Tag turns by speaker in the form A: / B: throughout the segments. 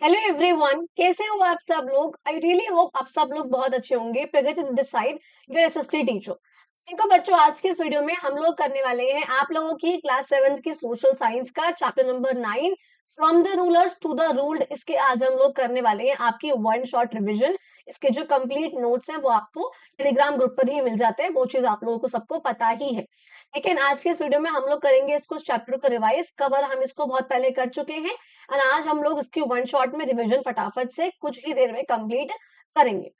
A: Hello everyone, कैसे हो आप सब लोग। आई रियली होप आप सब लोग बहुत अच्छे होंगे। Pragati this side, your SST teacher. देखो बच्चों, आज के इस वीडियो में हम लोग करने वाले हैं आप लोगों की क्लास 7th की सोशल साइंस का chapter number 9, from the rulers to the ruled. इसके आज हम लोग करने वाले हैं आपकी वन शॉट रिविजन। इसके जो कंप्लीट नोट्स हैं वो आपको टेलीग्राम ग्रुप पर ही मिल जाते हैं, वो चीज आप लोगों को सबको पता ही है। लेकिन आज के इस वीडियो में हम लोग करेंगे इसको चैप्टर को रिवाइज। कवर हम इसको बहुत पहले कर चुके हैं और आज हम लोग इसकी वन शॉट में रिवीजन फटाफट से कुछ ही देर में कंप्लीट करेंगे।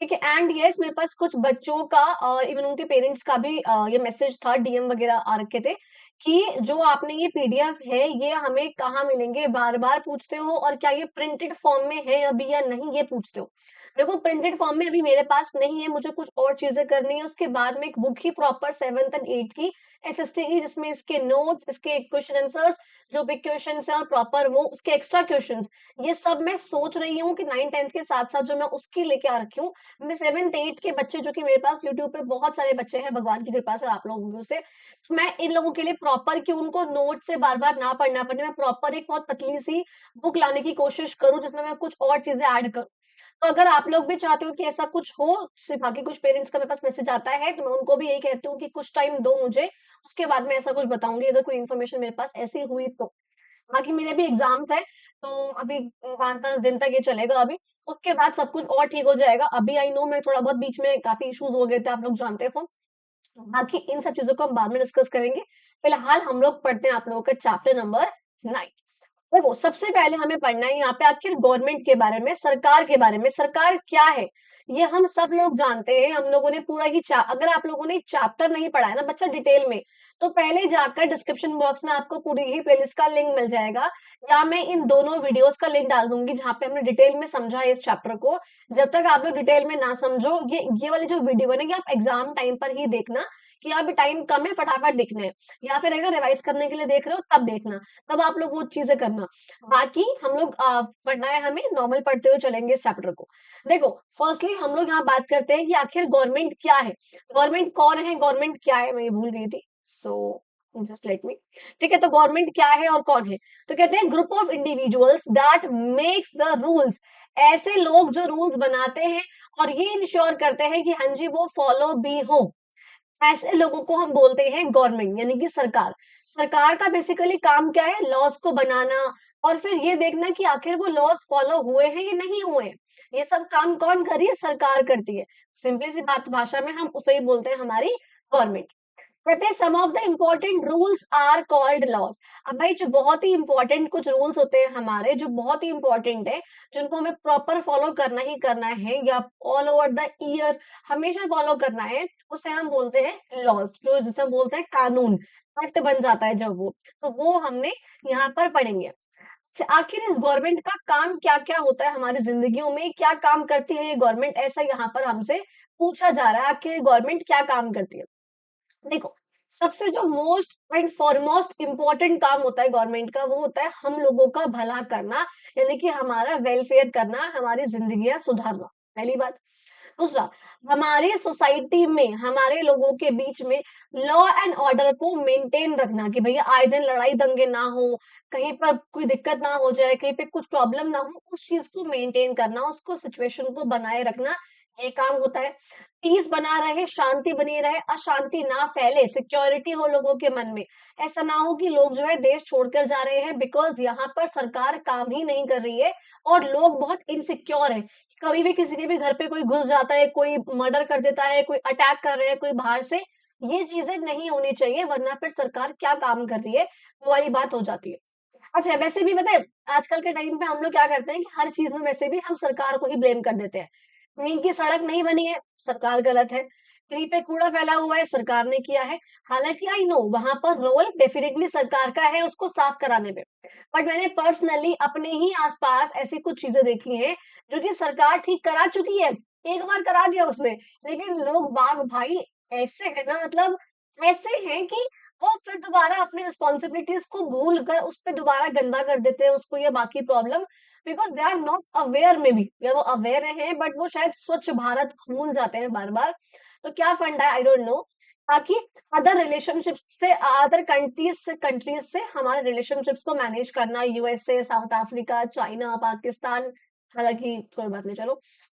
A: ठीक है। एंड यस, मेरे पास कुछ बच्चों का और इवन उनके पेरेंट्स का भी ये मैसेज था, डीएम वगैरह आ रखे थे कि जो आपने ये पीडीएफ है ये हमें कहाँ मिलेंगे, बार बार पूछते हो, और क्या ये प्रिंटेड फॉर्म में है अभी या नहीं ये पूछते हो। देखो, प्रिंटेड फॉर्म में अभी मेरे पास नहीं है, मुझे कुछ और चीजें करनी है। उसके बाद में एक book he proper 7th and 8th की एसएसटी की, जिसमें इसके नोट्स, इसके क्वेश्चन आंसर्स, जो भी क्वेश्चन है और प्रॉपर वो उसके एक्स्ट्रा क्वेश्चंस, ये सब मैं सोच रही हूँ कि 9th 10th के साथ साथ जो मैं उसकी लेके आ रखी हूँ। मैं 7th 8th के बच्चे, जो कि मेरे पास यूट्यूब पे बहुत सारे बच्चे हैं भगवान की कृपा से आप लोगों से, तो मैं इन लोगों के लिए प्रॉपर कि उनको नोट से बार बार ना पढ़ना पड़े, मैं प्रॉपर एक बहुत पतली सी बुक लाने की कोशिश करूँ जिसमें मैं कुछ और चीजें ऐड करूँ। तो अगर आप लोग भी चाहते हो कि ऐसा कुछ हो, सिर्फ बाकी कुछ पेरेंट्स का मेरे पास मैसेज आता है, तो मैं उनको भी यही कहती हूँ कि कुछ टाइम दो मुझे, उसके बाद मैं ऐसा कुछ बताऊंगी अगर कोई इन्फॉर्मेशन मेरे पास ऐसी हुई तो। बाकी मेरे भी एग्जाम्स है, तो अभी 5-10 दिन तक ये चलेगा अभी। उसके बाद सब कुछ और ठीक हो जाएगा। अभी आई नो मैं थोड़ा बहुत बीच में काफी इश्यूज हो गए थे, आप लोग जानते हो। बाकी इन सब चीजों को हम बाद में डिस्कस करेंगे। फिलहाल हम लोग पढ़ते हैं आप लोगों का चैप्टर नंबर 9। देखो, सबसे पहले हमें पढ़ना है यहाँ पे आखिर गवर्नमेंट के बारे में, सरकार के बारे में। सरकार क्या है ये हम सब लोग जानते हैं। हम लोगों ने पूरा ही अगर आप लोगों ने चैप्टर नहीं पढ़ा है ना बच्चा डिटेल में, तो पहले जाकर डिस्क्रिप्शन बॉक्स में आपको पूरी ही प्लेलिस्ट का लिंक मिल जाएगा, या मैं इन दोनों वीडियोस का लिंक डाल दूंगी जहाँ पे हमने डिटेल में समझा है इस चैप्टर को। जब तक आप लोग डिटेल में ना समझो, ये वाली जो वीडियो है ना, ये आप एग्जाम टाइम पर ही देखना, कि अब टाइम कम है फटाफट दिखने हैं, या फिर अगर रिवाइज करने के लिए देख रहे हो तब देखना, तब आप लोग वो चीजें करना। बाकी हम लोग पढ़ना है, हमें नॉर्मल पढ़ते हुए चलेंगे इस चैप्टर को। देखो, फर्स्टली हम लोग यहाँ बात करते हैं कि आखिर गवर्नमेंट क्या है, गवर्नमेंट कौन है, गवर्नमेंट क्या है, मैं ये भूल गई थी। सो जस्ट लेट मी। ठीक है, तो गवर्नमेंट क्या है और कौन है। तो कहते हैं group of individuals that makes the rules. ऐसे लोग जो रूल्स बनाते हैं और ये इंश्योर करते हैं कि हाँ जी वो फॉलो भी हो, ऐसे लोगों को हम बोलते हैं गवर्नमेंट, यानी कि सरकार। सरकार का बेसिकली काम क्या है, लॉज को बनाना, और फिर ये देखना कि आखिर वो लॉज फॉलो हुए हैं या नहीं हुए हैं। ये सब काम कौन कर रही है, सरकार करती है। सिंपली सी बात भाषा में हम उसे ही बोलते हैं हमारी गवर्नमेंट। कहते हैं some of the important rules are called laws. अब भाई, जो बहुत ही इंपॉर्टेंट कुछ रूल्स होते हैं हमारे, जो बहुत ही इंपॉर्टेंट है, जिनको हमें प्रॉपर फॉलो करना ही करना है, या ऑल ओवर द ईयर हमेशा फॉलो करना है, उसे हम बोलते हैं लॉज, जो जिसे हम बोलते हैं कानून, एक्ट बन जाता है जब वो, तो वो हमने यहाँ पर पढ़ेंगे। आखिर इस गवर्नमेंट का काम क्या क्या होता है हमारी जिंदगियों में, क्या काम करती है ये गवर्नमेंट, ऐसा यहाँ पर हमसे पूछा जा रहा है, आखिर गवर्नमेंट क्या काम करती है। देखो, सबसे जो मोस्ट एंड फॉरमोस्ट इम्पोर्टेंट काम होता है गवर्नमेंट का, वो होता है हम लोगों का भला करना, यानी कि हमारा वेलफेयर करना, हमारी जिंदगियां सुधारना। पहली बात। दूसरा, हमारी सोसाइटी में हमारे लोगों के बीच में लॉ एंड ऑर्डर को मेंटेन रखना, कि भैया आए दिन लड़ाई दंगे ना हो, कहीं पर कोई दिक्कत ना हो जाए, कहीं पे कुछ प्रॉब्लम ना हो, उस चीज को मेंटेन करना, उसको सिचुएशन को बनाए रखना, ये काम होता है। पीस बना रहे, शांति बनी रहे, अशांति ना फैले, सिक्योरिटी हो लोगों के मन में। ऐसा ना हो कि लोग जो है देश छोड़कर जा रहे हैं बिकॉज यहाँ पर सरकार काम ही नहीं कर रही है, और लोग बहुत इनसिक्योर है। कभी भी किसी के भी घर पे कोई घुस जाता है, कोई मर्डर कर देता है, कोई अटैक कर रहे हैं कोई बाहर से। ये चीजें नहीं होनी चाहिए, वरना फिर सरकार क्या काम कर रही है, वो वाली बात हो जाती है। अच्छा, वैसे भी पता है, आजकल के टाइम पे हम लोग क्या करते हैं कि हर चीज में वैसे भी हम सरकार को ही ब्लेम कर देते हैं। कहीं की सड़क नहीं बनी है, सरकार गलत है। कहीं पे कूड़ा फैला हुआ है, सरकार ने किया है। हालांकि आई नो वहां पर रोल डेफिनेटली सरकार का है उसको साफ कराने में, बट मैंने पर्सनली अपने ही आसपास ऐसी कुछ चीजें देखी हैं जो कि सरकार ठीक करा चुकी है, एक बार करा दिया उसने, लेकिन लोग बाग भाई ऐसे है ना, मतलब ऐसे हैं कि वो फिर दोबारा अपनी रिस्पॉन्सिबिलिटीज को भूल कर उस पर दोबारा गंदा कर देते हैं उसको, या बाकी problem, because they are not aware में भी, या वो अवेयर हैं बट वो शायद स्वच्छ भारत भूल जाते हैं बार बार। तो क्या फंडा है, आई डोंट नो। ताकि अदर कंट्रीज से हमारे रिलेशनशिप्स को मैनेज करना, USA, south Africa, China, Pakistan, हालांकि कोई बात नहीं, चलो,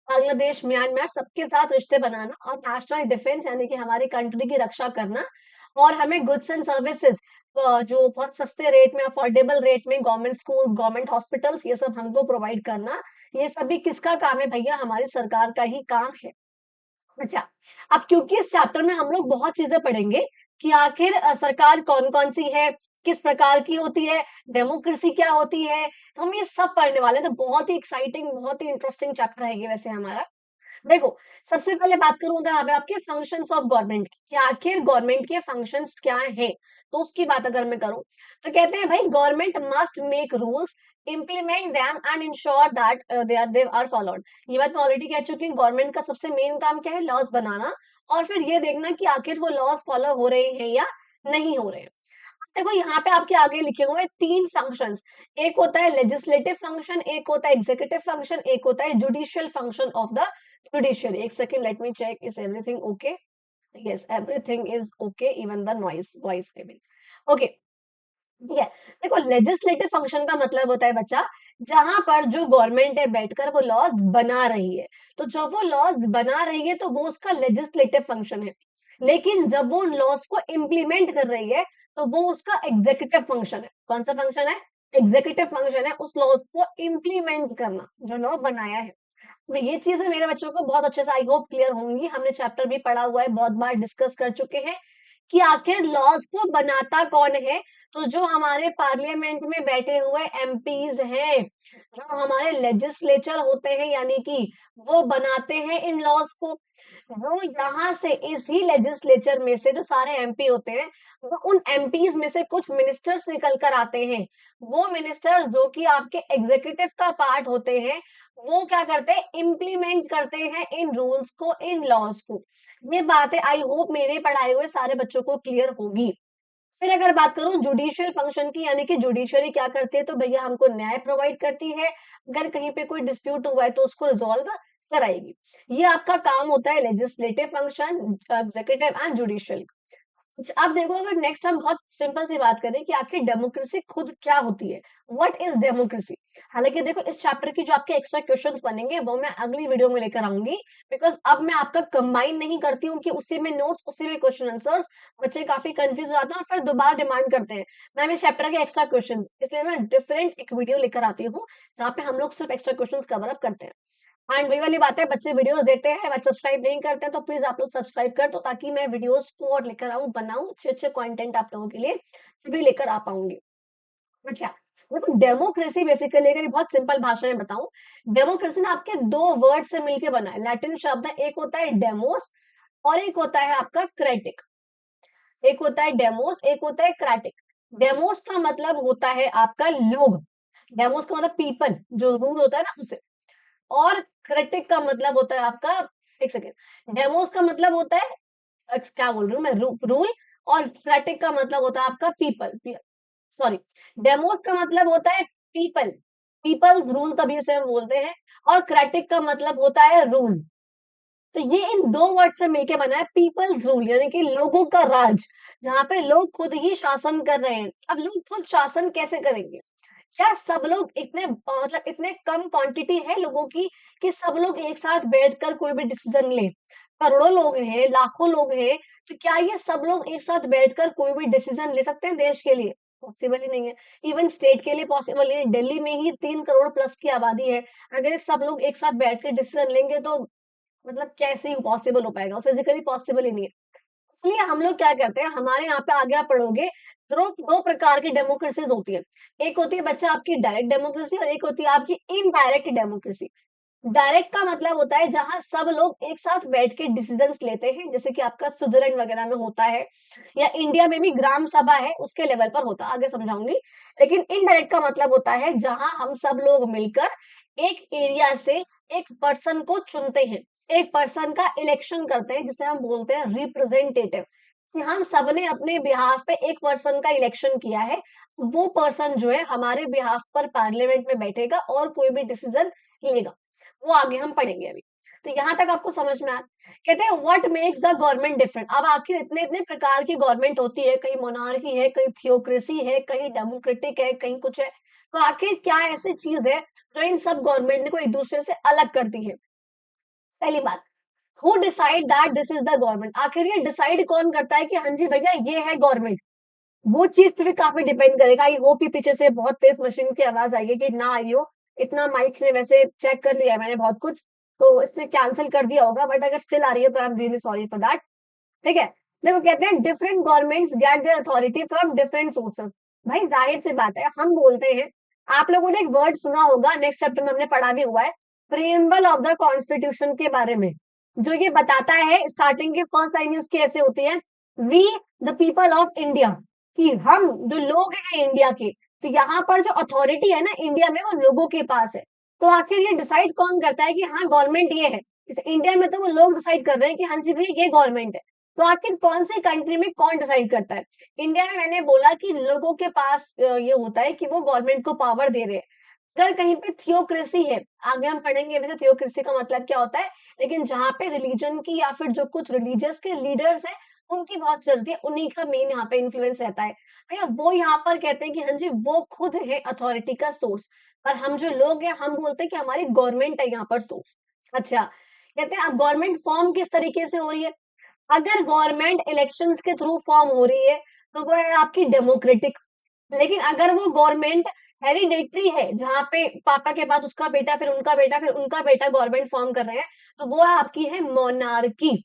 A: बांग्लादेश, म्यांमार, सबके साथ रिश्ते बनाना और नेशनल डिफेंस यानी कि हमारी कंट्री की रक्षा करना, और हमें गुड्स एंड सर्विसेज जो बहुत सस्ते रेट में, अफोर्डेबल रेट में, गवर्नमेंट स्कूल, गवर्नमेंट हॉस्पिटल्स, ये सब हमको प्रोवाइड करना। ये सभी किसका काम है भैया? हमारी सरकार का ही काम है। अच्छा, अब क्योंकि इस चैप्टर में हम लोग बहुत चीजें पढ़ेंगे कि आखिर सरकार कौन-कौन सी है, किस प्रकार की होती है, डेमोक्रेसी क्या होती है, तो हम ये सब पढ़ने वाले हैं। तो बहुत ही एक्साइटिंग, बहुत ही इंटरेस्टिंग चैप्टर है ये वैसे हमारा। देखो, सबसे पहले बात करूँ अगर यहाँ पे आपके फंक्शंस ऑफ गवर्नमेंट की, कि आखिर गवर्नमेंट के फंक्शंस क्या हैं, तो उसकी बात अगर मैं करूँ, तो कहते हैं भाई government must make rules, implement them and ensure that they are followed. ये बात मैं ऑलरेडी कह चुकी हूँ, गवर्नमेंट का सबसे मेन काम क्या है? लॉज बनाना, और फिर ये देखना कि आखिर वो लॉज फॉलो हो रहे हैं या नहीं हो रहे हैं। देखो यहाँ पे आपके आगे लिखे हुए हैं 3 फंक्शंस, एक होता है लेजिस्लेटिव फंक्शन, एक होता है एग्जीक्यूटिव फंक्शन, एक होता है judicial function of the judiciary. एक second, let me check, is everything okay? Yes, everything is okay, even the noise voice level. Okay, ठीक है। देखो, लेजिस्लेटिव फंक्शन का मतलब होता है बच्चा, जहां पर जो गवर्नमेंट है बैठकर वो लॉज बना रही है, तो जब वो लॉज बना रही है तो वो उसका लेजिस्लेटिव फंक्शन है। लेकिन जब वो उन लॉज को इम्प्लीमेंट कर रही है तो वो उसका एग्जीक्यूटिव फंक्शन है। कौन सा फंक्शन है? एग्जीक्यूटिव फंक्शन है उस लॉज को इम्प्लीमेंट करना जो लॉ बनाया है। तो ये चीजें मेरे बच्चों को बहुत अच्छे से आई होप क्लियर होंगी। हमने चैप्टर भी पढ़ा हुआ है, बहुत बार डिस्कस कर चुके हैं कि आखिर लॉज को बनाता कौन है। तो जो हमारे पार्लियामेंट में बैठे हुए एमपीज हैं, जो हमारे लेजिस्लेचर होते हैं, यानी कि वो बनाते हैं इन लॉज को। वो यहाँ से इसी लेजिस्लेचर में से जो सारे एमपी होते हैं, वो उन एमपीज में से कुछ मिनिस्टर्स निकल कर आते हैं। वो मिनिस्टर जो कि आपके एग्जीक्यूटिव का पार्ट होते हैं, वो क्या करते हैं? इम्प्लीमेंट करते हैं इन रूल्स को, इन लॉज को। ये बातें आई होप मेरे पढ़ाए हुए सारे बच्चों को क्लियर होगी। फिर अगर बात करूं जुडिशियल फंक्शन की, यानी कि जुडिशरी क्या करती है, तो भैया हमको न्याय प्रोवाइड करती है। अगर कहीं पे कोई डिस्प्यूट हुआ है तो उसको रिजॉल्व कराएगी। ये आपका काम होता है legislative function, executive and judicial. अब देखो, अगर नेक्स्ट हम बहुत सिंपल सी बात करें कि आखिर डेमोक्रेसी खुद क्या होती है, व्हाट इज डेमोक्रेसी। हालांकि देखो, इस चैप्टर की जो आपके एक्स्ट्रा क्वेश्चंस बनेंगे वो मैं अगली वीडियो में लेकर आऊंगी, बिकॉज अब मैं आपका कंबाइन नहीं करती हूँ कि उसी में नोट्स, उसी में क्वेश्चन आंसर्स। बच्चे काफी कंफ्यूज हो जाते हैं और फिर दोबारा डिमांड करते हैं मैम इस चैप्टर के एक्स्ट्रा क्वेश्चन, इसलिए मैं डिफरेंट एक वीडियो लेकर आती हूँ जहाँ पे हम लोग सिर्फ एक्स्ट्रा क्वेश्चन कवर अप करते हैं। एंड वही वाली बात है, बच्चे वीडियोस देखते हैं बट सब्सक्राइब नहीं करते हैं, तो प्लीज आप लोग सब्सक्राइब कर दो ताकि मैं वीडियोस को और लेकर आऊं, बनाऊं अच्छे अच्छे कंटेंट आप लोगों के लिए भी लेकर आ पाऊंगी। अच्छा, देखो, डेमोक्रेसी बेसिकली, अगर ये बहुत सिंपल भाषा में बताऊं, डेमोक्रेसी ना आपके दो वर्ड से मिलके बना है, लैटिन शब्द है, एक होता है डेमोस और एक होता है आपका क्रेटिक। एक होता है डेमोस, एक होता है क्रेटिक। डेमोस का मतलब होता है आपका लोग, डेमोस का मतलब पीपल, जो रूल होता है ना उसे। और क्रिटिक का मतलब होता है आपका, एक सेकेंड, डेमोस का मतलब होता है क्या बोल रही हूँ मैं, रूल। और क्रिटिक का मतलब होता है आपका पीपल, सॉरी, डेमोस का मतलब होता है पीपल, पीपल रूल तभी से हम बोलते हैं। और क्रिटिक का मतलब होता है रूल। तो ये इन दो वर्ड से मिलके बना है पीपल्स रूल, यानी कि लोगों का राज, जहां पे लोग खुद ही शासन कर रहे हैं। अब लोग खुद शासन कैसे करेंगे? क्या सब लोग इतने मतलब इतने कम क्वांटिटी है लोगों की कि सब लोग एक साथ बैठकर कोई भी डिसीजन ले? करोड़ों लोग हैं, लाखों लोग हैं, तो क्या ये सब लोग एक साथ बैठकर कोई भी डिसीजन ले सकते हैं देश के लिए? पॉसिबल ही नहीं है। इवन स्टेट के लिए पॉसिबल है, दिल्ली में ही 3 करोड़ प्लस की आबादी है। अगर ये सब लोग एक साथ बैठ के डिसीजन लेंगे तो मतलब कैसे ही पॉसिबल हो पाएगा? फिजिकली पॉसिबल ही नहीं है। इसलिए हम लोग क्या करते हैं, हमारे यहाँ पे आगे आप पढ़ोगे, दो दो प्रकार की डेमोक्रेसीज होती है। एक होती है बच्चा आपकी डायरेक्ट डेमोक्रेसी और एक होती है आपकी इनडायरेक्ट डेमोक्रेसी। डायरेक्ट का मतलब होता है जहां सब लोग एक साथ बैठ के डिसीजंस लेते हैं, जैसे कि आपका स्विट्जरलैंड वगैरह में होता है, या इंडिया में भी ग्राम सभा है उसके लेवल पर होता है, आगे समझाऊंगी। लेकिन इनडायरेक्ट का मतलब होता है जहां हम सब लोग मिलकर एक एरिया से एक पर्सन को चुनते हैं, एक पर्सन का इलेक्शन करते हैं, जिसे हम बोलते हैं रिप्रेजेंटेटिव। कि हम सबने अपने बिहाफ पे एक पर्सन का इलेक्शन किया है, वो पर्सन जो है हमारे बिहाफ पर पार्लियामेंट में बैठेगा और कोई भी डिसीजन लेगा। वो आगे हम पढ़ेंगे अभी। तो यहाँ तक आपको समझ में आया। कहते हैं what makes the government different. अब आखिर इतने इतने प्रकार की गवर्नमेंट होती है, कहीं मोनार्की है, कहीं थियोक्रेसी है, कहीं डेमोक्रेटिक है, कहीं कुछ है। तो आखिर क्या ऐसी चीज है जो इन सब गवर्नमेंट को एक दूसरे से अलग करती है? पहली बात, who decide that this is the government. आखिर ये डिसाइड कौन करता है कि हाँ जी भैया ये है गवर्नमेंट? वो चीज पे भी काफी डिपेंड करेगा। आई होप कि पीछे से बहुत तेज मशीन की आवाज आई है, कि ना आई हो। इतना माइक ने वैसे चेक कर लिया है मैंने बहुत कुछ, तो इसने कैंसिल कर दिया होगा, बट अगर स्टिल आ रही है तो I am really sorry for that. ठीक है। देखो कहते हैं different governments get their authority from different sources. भाई जाहिर सी बात है, हम बोलते हैं, आप लोगों ने एक वर्ड सुना होगा, नेक्स्ट चैप्टर में हमने पढ़ा भी हुआ है, प्रीएम्बल ऑफ द कॉन्स्टिट्यूशन के बारे में, जो ये बताता है, स्टार्टिंग की फर्स्ट लाइन उसकी ऐसे होती है, we the people of India, कि हम जो लोग हैं इंडिया के। तो यहाँ पर जो अथॉरिटी है ना इंडिया में, वो लोगों के पास है। तो आखिर ये डिसाइड कौन करता है कि हाँ गवर्नमेंट ये है? जैसे इंडिया में तो वो लोग डिसाइड कर रहे हैं कि हाँ जी भैया ये गवर्नमेंट है। तो आखिर कौन सी कंट्री में कौन डिसाइड करता है? इंडिया में मैंने बोला कि लोगों के पास ये होता है कि वो गवर्नमेंट को पावर दे रहे हैं। अगर कहीं पे थियोक्रेसी है, आगे हम पढ़ेंगे वैसे थियोक्रेसी का मतलब क्या होता है, लेकिन जहाँ पे रिलीजन की या फिर जो कुछ रिलीजियस के लीडर्स है उनकी बहुत चलती है, उन्हीं का मेन यहाँ पे इन्फ्लुएंस रहता है भैया। वो यहाँ पर कहते हैं कि हाँ जी वो खुद है अथॉरिटी का सोर्स, और हम जो लोग हैं हम बोलते हैं कि हमारी गवर्नमेंट है यहाँ पर सोर्स। अच्छा, कहते हैं अब गवर्नमेंट फॉर्म किस तरीके से हो रही है? अगर गवर्नमेंट इलेक्शंस के थ्रू फॉर्म हो रही है तो वो है आपकी डेमोक्रेटिक। लेकिन अगर वो गवर्नमेंट हेरिडेटरी है, जहाँ पे पापा के बाद उसका बेटा, फिर उनका बेटा, फिर उनका बेटा गवर्नमेंट फॉर्म कर रहे हैं, तो वो आपकी है मोनार्की।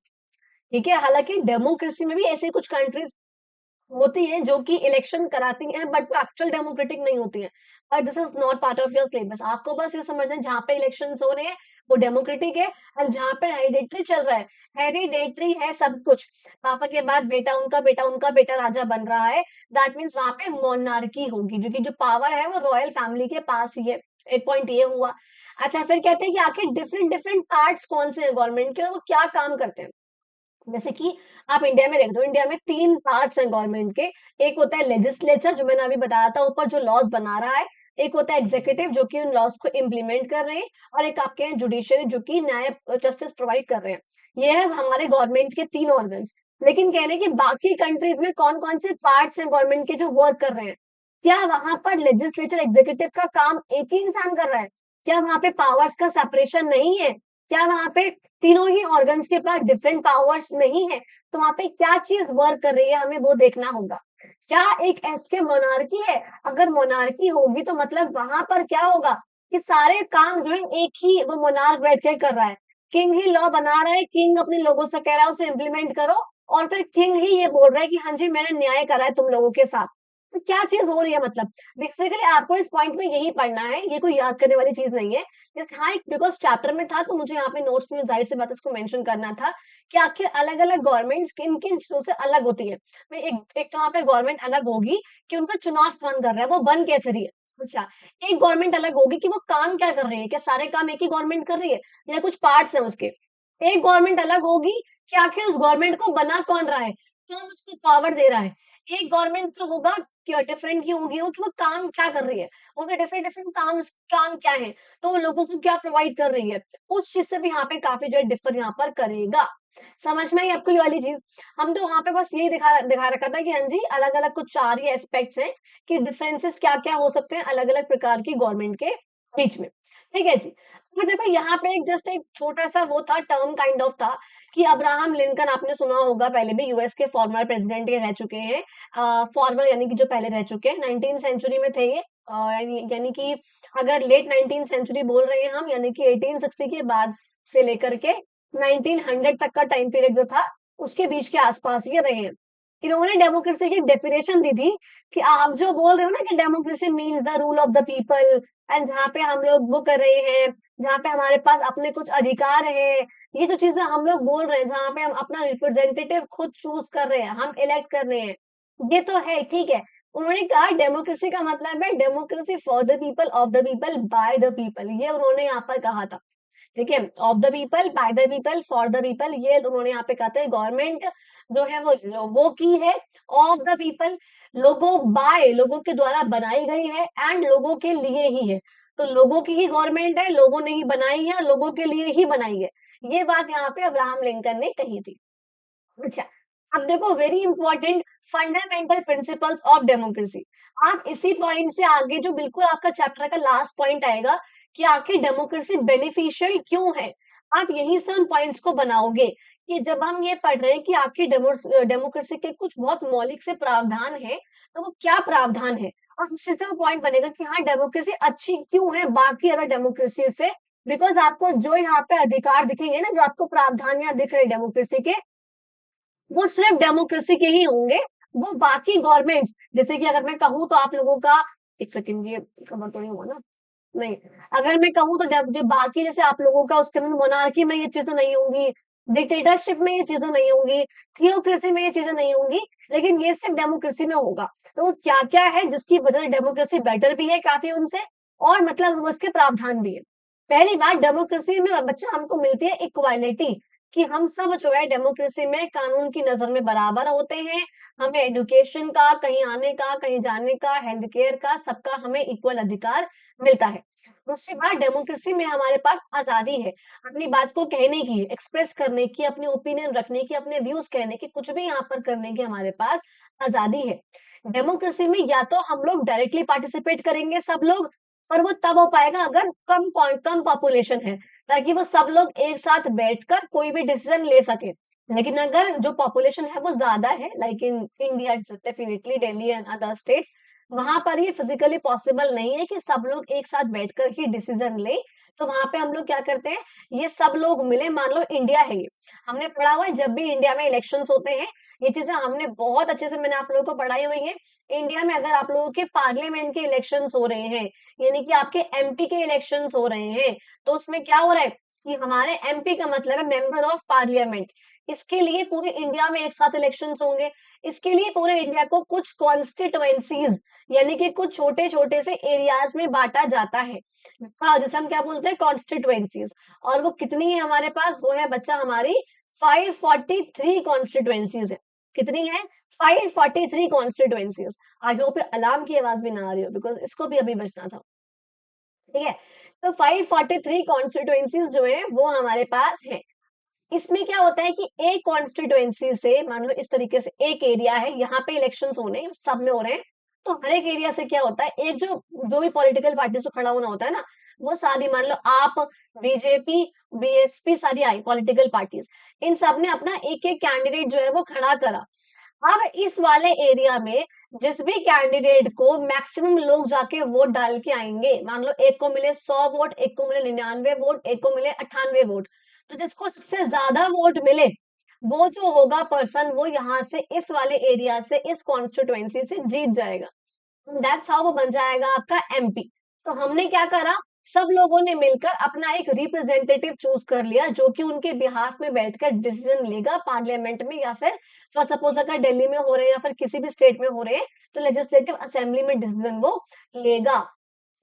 A: ठीक है। हालांकि डेमोक्रेसी में भी ऐसे कुछ कंट्रीज होती हैं जो कि इलेक्शन कराती हैं, बट वो एक्चुअल डेमोक्रेटिक नहीं होती हैं। But this is not part of your syllabus. आपको बस ये समझना है जहाँ पे इलेक्शन हो रहे हैं वो डेमोक्रेटिक है, और जहाँ पे हेरिडेटरी चल रहा है, हेरिडेटरी है सब कुछ, पापा के बाद बेटा, उनका बेटा, उनका बेटा राजा बन रहा है, दैट मीन्स वहां पे मोनार्की होगी, जो कि जो पावर है वो रॉयल फैमिली के पास ही है। एक पॉइंट ये हुआ। अच्छा, फिर कहते हैं कि आखिर डिफरेंट डिफरेंट पार्ट्स कौन से हैं गवर्नमेंट के, और वो क्या काम करते हैं? जैसे कि आप इंडिया में देख दो, इंडिया में 3 पार्ट्स हैं गवर्नमेंट के। एक होता है लेजिस्लेचर, जो मैंने अभी बताया था ऊपर, जो लॉज बना रहा है। एक होता है एग्जीक्यूटिव, जो कि उन लॉज को इम्प्लीमेंट कर रहे हैं। और एक आपके हैं जुडिशियरी, जो कि न्याय जस्टिस प्रोवाइड कर रहे हैं। ये है हमारे गवर्नमेंट के 3 ऑर्गन्स। लेकिन कह रहे हैं कि बाकी कंट्रीज में कौन कौन से पार्ट्स हैं गवर्नमेंट के जो वर्क कर रहे हैं? क्या वहां पर लेजिस्लेचर एग्जीक्यूटिव का काम एक ही इंसान कर रहा है? क्या वहां पे पावर्स का सेपरेशन नहीं है? क्या वहां पे तीनों ही ऑर्गन्स के पास डिफरेंट पावर्स नहीं है? तो वहां पे क्या चीज वर्क कर रही है, हमें वो देखना होगा। क्या एक ऐसे मोनार्की है? अगर मोनार्की होगी तो मतलब वहां पर क्या होगा कि सारे काम जो है एक ही वो मोनार्क बैठ के कर रहा है। किंग ही लॉ बना रहा है, किंग अपने लोगों से कह रहा है उसे इम्प्लीमेंट करो, और फिर किंग ही ये बोल रहा है कि हाँ जी मैंने न्याय करा है तुम लोगों के साथ। तो क्या चीज हो रही है मतलब? बेसिकली आपको इस पॉइंट में यही पढ़ना है, ये कोई याद करने वाली चीज नहीं है। हाँ, बिकॉज चैप्टर में था तो मुझे यहाँ पे नोट्स में जाहिर सी बात है इसको मेंशन करना था, कि आखिर अलग अलग गवर्नमेंट्स किन किन चीजों से अलग होती है। एक एक तो वहाँ पे गवर्नमेंट अलग होगी कि उनका चुनाव कौन कर रहा है, वो बन कैसे रही है। अच्छा, एक गवर्नमेंट अलग होगी कि वो काम क्या कर रही है, क्या सारे काम एक ही गवर्नमेंट कर रही है या कुछ पार्ट्स हैं उसके। एक गवर्नमेंट अलग होगी कि आखिर उस गवर्नमेंट को बना कौन रहा है, कौन उसको पावर दे रहा है। एक गवर्नमेंट तो होगा क्या डिफरेंट की होगी, वो कि वो काम क्या कर रही है, उनके डिफरेंट डिफरेंट काम क्या है, तो वो लोगों को क्या प्रोवाइड कर रही है। उस चीज से भी यहाँ पे काफी जो है डिफर यहाँ पर करेगा। समझ में आई आपको ये वाली चीज? हम तो वहां पे बस यही दिखा दिखा रखा था कि हाँ जी अलग अलग कुछ 4 ही एस्पेक्ट्स हैं, कि डिफरेंसेस क्या क्या हो सकते हैं अलग अलग प्रकार की गवर्नमेंट के बीच में। ठीक है जी। तो देखो यहाँ पे एक जस्ट एक छोटा सा वो था, टर्म काइंड ऑफ था, कि अब्राहम लिंकन आपने सुना होगा, पहले भी यूएस के फॉर्मर प्रेसिडेंट ये रह चुके हैं। फॉर्मर यानी कि जो पहले रह चुके हैं, 19 सेंचुरी में थे ये। यानी कि अगर लेट 19 सेंचुरी बोल रहे हैं हम, यानी कि 1860 के बाद से लेकर के 1900 तक का टाइम पीरियड जो था, उसके बीच के आसपास ये रहे हैं। इन्होंने डेमोक्रेसी की डेफिनेशन दी थी, कि आप जो बोल रहे हो ना कि democracy means the rule of the people, and जहाँ पे हम लोग वो कर रहे हैं, जहाँ पे हमारे पास अपने कुछ अधिकार है, ये जो चीजें हम लोग बोल रहे हैं, जहाँ पे हम अपना रिप्रेजेंटेटिव खुद चूज कर रहे हैं, हम इलेक्ट कर रहे हैं, ये तो है ठीक है। उन्होंने कहा डेमोक्रेसी का मतलब है democracy for the people, of the people, by the people, ये उन्होंने यहाँ पर कहा था। ठीक है, of the people, by the people, for the people, ये उन्होंने यहाँ पे कहा था। गवर्नमेंट जो है वो लोगों की है, ऑफ द पीपल लोगों, बाय लोगों के द्वारा बनाई गई है, एंड लोगों के लिए ही है। तो लोगों की ही गवर्नमेंट है, लोगों ने ही बनाई है, लोगों के लिए ही बनाई है। ये बात यहाँ पे अब्राहम लिंकन ने कही थी। अच्छा, अब देखो very important fundamental principles of democracy. आप इसी पॉइंट से आगे जो बिल्कुल आपका चैप्टर का लास्ट पॉइंट आएगा कि आखिर डेमोक्रेसी बेनिफिशियल क्यों है, आप यहीं से उन पॉइंट्स को बनाओगे कि जब हम ये पढ़ रहे हैं कि आखिर डेमोक्रेसी के कुछ बहुत मौलिक से प्रावधान है, तो वो क्या प्रावधान है, और उससे से वो पॉइंट बनेगा कि हाँ डेमोक्रेसी अच्छी क्यों है बाकी अदर डेमोक्रेसी से। बिकॉज आपको जो यहाँ पे अधिकार दिखेंगे ना, जो आपको प्रावधान यहाँ दिख रहे हैं डेमोक्रेसी के, वो सिर्फ डेमोक्रेसी के ही होंगे। वो बाकी गवर्नमेंट्स, जैसे कि अगर मैं कहूँ तो आप लोगों का, एक सेकंड ये कवर तो नहीं हुआ ना, नहीं, अगर मैं कहूँ तो जो बाकी जैसे आप लोगों का उसके अंदर मोनार्की में ये चीजें नहीं होंगी, डिक्टेटरशिप में ये चीजें नहीं होंगी, थियोक्रेसी में ये चीजें नहीं होंगी, लेकिन ये सिर्फ डेमोक्रेसी में होगा। तो वो क्या क्या है जिसकी वजह से डेमोक्रेसी बेटर भी है काफी उनसे, और मतलब उसके प्रावधान भी है। पहली बात, डेमोक्रेसी में बच्चा हमको मिलती है इक्वालिटी, कि हम सब जो है डेमोक्रेसी में कानून की नजर में बराबर होते हैं। हमें एजुकेशन का, कहीं आने का, कहीं जाने का, हेल्थ केयर का, सबका हमें इक्वल अधिकार मिलता है। दूसरी बात, डेमोक्रेसी में हमारे पास आजादी है अपनी बात को कहने की, एक्सप्रेस करने की, अपनी ओपिनियन रखने की, अपने व्यूज कहने की, कुछ भी यहाँ पर करने की हमारे पास आजादी है। डेमोक्रेसी में या तो हम लोग डायरेक्टली पार्टिसिपेट करेंगे सब लोग, पर वो तब हो पाएगा अगर कम पॉपुलेशन है, ताकि वो सब लोग एक साथ बैठकर कोई भी डिसीजन ले सके। लेकिन अगर जो पॉपुलेशन है वो ज्यादा है, like in India, definitely Delhi and other states, वहां पर ये फिजिकली पॉसिबल नहीं है कि सब लोग एक साथ बैठकर ही डिसीजन ले। तो वहां पे हम लोग क्या करते हैं, ये सब लोग मिले, मान लो इंडिया है ये, हमने पढ़ा हुआ है जब भी इंडिया में इलेक्शंस होते हैं, ये चीजें हमने बहुत अच्छे से, मैंने आप लोगों को पढ़ाई हुई है। इंडिया में अगर आप लोगों के पार्लियामेंट के इलेक्शंस हो रहे हैं, यानी कि आपके एमपी के इलेक्शंस हो रहे हैं, तो उसमें क्या हो रहा है कि हमारे एमपी का मतलब है मेंबर ऑफ पार्लियामेंट। इसके लिए पूरे इंडिया में एक साथ इलेक्शंस होंगे। इसके लिए पूरे इंडिया को कुछ कॉन्स्टिट्युएंसीज, यानी कि कुछ छोटे छोटे से एरियाज में बांटा जाता है, हाँ, जैसे हम क्या बोलते हैं कॉन्स्टिट्युएंसीज। और वो कितनी है हमारे पास, वो है बच्चा हमारी 543 कॉन्स्टिट्युएंसीज है। कितनी है? 543 कॉन्स्टिट्युएंसीज। आई होप अलार्म की आवाज भी ना आ रही हो, बिकॉज इसको भी अभी बजना था। ठीक है, तो 543 कॉन्स्टिट्युएंसीज जो है वो हमारे पास है। इसमें क्या होता है कि एक कॉन्स्टिट्युएंसी से, मान लो इस तरीके से एक एरिया है, यहाँ पे इलेक्शंस होने हैं, सब में हो रहे हैं, तो हर एक एरिया से क्या होता है, एक जो जो भी पॉलिटिकल पार्टी से खड़ा होना होता है ना, वो सारी, मान लो आप, बीजेपी, बीएसपी, सारी आई पॉलिटिकल पार्टीज, इन सब ने अपना एक एक कैंडिडेट जो है वो खड़ा करा। अब इस वाले एरिया में जिस भी कैंडिडेट को मैक्सिमम लोग जाके वोट डाल के आएंगे, मान लो एक को मिले 100 वोट, एक को मिले 99 वोट, एक को मिले 98 वोट, तो जिसको सबसे ज्यादा वोट मिले, वो जो होगा पर्सन, वो यहाँ से इस वाले एरिया से, इस कॉन्स्टिट्युएंसी से जीत जाएगा। दैट्स हाउ वो बन जाएगा आपका एमपी। तो हमने क्या करा, सब लोगों ने मिलकर अपना एक रिप्रेजेंटेटिव चूज कर लिया, जो कि उनके बिहाफ में बैठकर डिसीजन लेगा पार्लियामेंट में, या फिर फॉर सपोज अगर दिल्ली में हो रहे हैं या फिर किसी भी स्टेट में हो रहे हैं, तो लेजिस्लेटिव असेंबली में डिसीजन वो लेगा।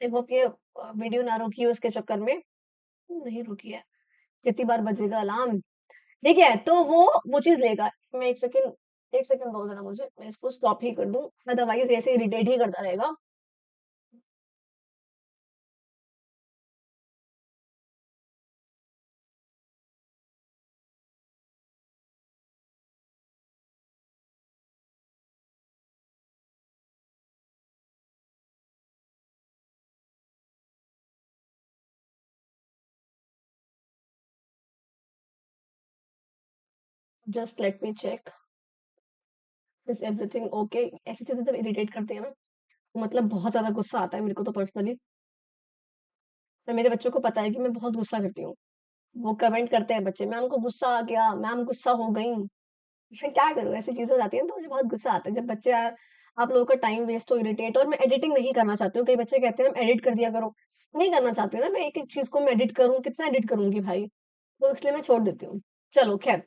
A: देखो कि ये वीडियो ना रुकी हो इसके चक्कर में, नहीं रुकी है, कितनी बार बजेगा अलार्म। ठीक है, तो वो चीज लेगा। मैं एक सेकंड दो जरा मुझे, मैं इसको स्टॉप ही कर दूं, अदरवाइज ऐसे इरिटेट ही करता रहेगा। Just let me check, is everything okay. ऐसी चीजें जब इरिटेट करती है ना, मतलब बहुत ज्यादा गुस्सा आता है मेरे को तो पर्सनली। मैं, मेरे बच्चों को पता है कि मैं बहुत गुस्सा करती हूँ। वो कमेंट करते हैं बच्चे, मैम को गुस्सा आ गया, मैम गुस्सा हो गई। मैं क्या करूँ, ऐसी चीजें हो जाती है तो मुझे बहुत गुस्सा आता है जब बच्चे, यार आप लोगों का टाइम वेस्ट हो, इरिटेट। और मैं एडिटिंग नहीं करना चाहती हूँ, कई बच्चे कहते हैं हम एडिट कर दिया करो, नहीं करना चाहती हूँ ना मैं, एक एक चीज को मैं एडिट करूँ, कितना एडिट करूंगी भाई, तो इसलिए मैं छोड़ देती हूँ। चलो खैर।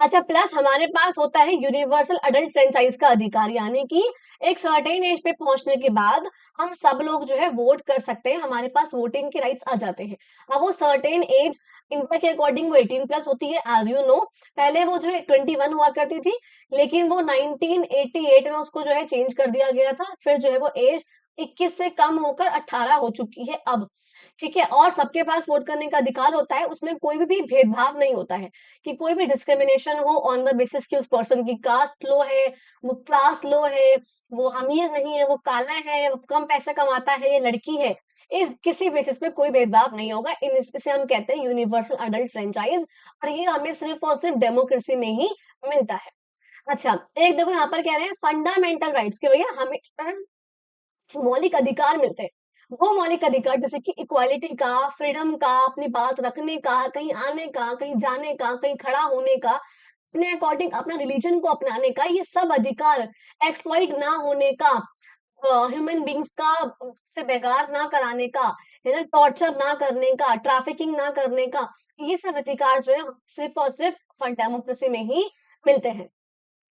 A: अच्छा, प्लस हमारे पास होता है यूनिवर्सल अडल्ट फ्रेंचाइज का अधिकार, यानी कि एक सर्टेन एज पे पहुंचने के बाद हम सब लोग जो है वोट कर सकते हैं, हमारे पास वोटिंग के राइट्स आ जाते हैं। अब वो सर्टेन एज इंडिया के अकॉर्डिंग वो 18+ होती है, एज यू नो। पहले वो जो है 21 हुआ करती थी, लेकिन वो 1988 में उसको जो है चेंज कर दिया गया था, फिर जो है वो एज 21 से कम होकर 18 हो चुकी है अब, ठीक है? और सबके पास वोट करने का अधिकार होता है, उसमें कोई भी भेदभाव नहीं होता है कि कोई भी डिस्क्रिमिनेशन हो ऑन द बेसिस कि उस पर्सन की कास्ट लो है, वो क्लास लो है, वो अमीर नहीं है, वो काला है, वो कम पैसा कमाता है, ये लड़की है। इस किसी बेसिस पे कोई भेदभाव नहीं होगा। इसे हम कहते हैं यूनिवर्सल अडल्ट फ्रेंचाइज, और ये हमें सिर्फ और सिर्फ डेमोक्रेसी में ही मिलता है। अच्छा, एक देखो यहाँ पर कह रहे हैं फंडामेंटल राइट्स कि भैया हमें मौलिक अधिकार मिलते हैं। वो मौलिक अधिकार जैसे कि इक्वालिटी का, फ्रीडम का, अपनी बात रखने का, कहीं आने का, कहीं जाने का, कहीं खड़ा होने का, अपने अकॉर्डिंग अपना रिलीजन को अपनाने का, ये सब अधिकार, एक्सप्लॉइट ना होने का, ह्यूमन बींग्स का से बेगार ना कराने का, है ना, टॉर्चर ना करने का, ट्रैफिकिंग ना करने का, ये सब अधिकार जो है सिर्फ और सिर्फ डेमोक्रेसी में ही मिलते हैं।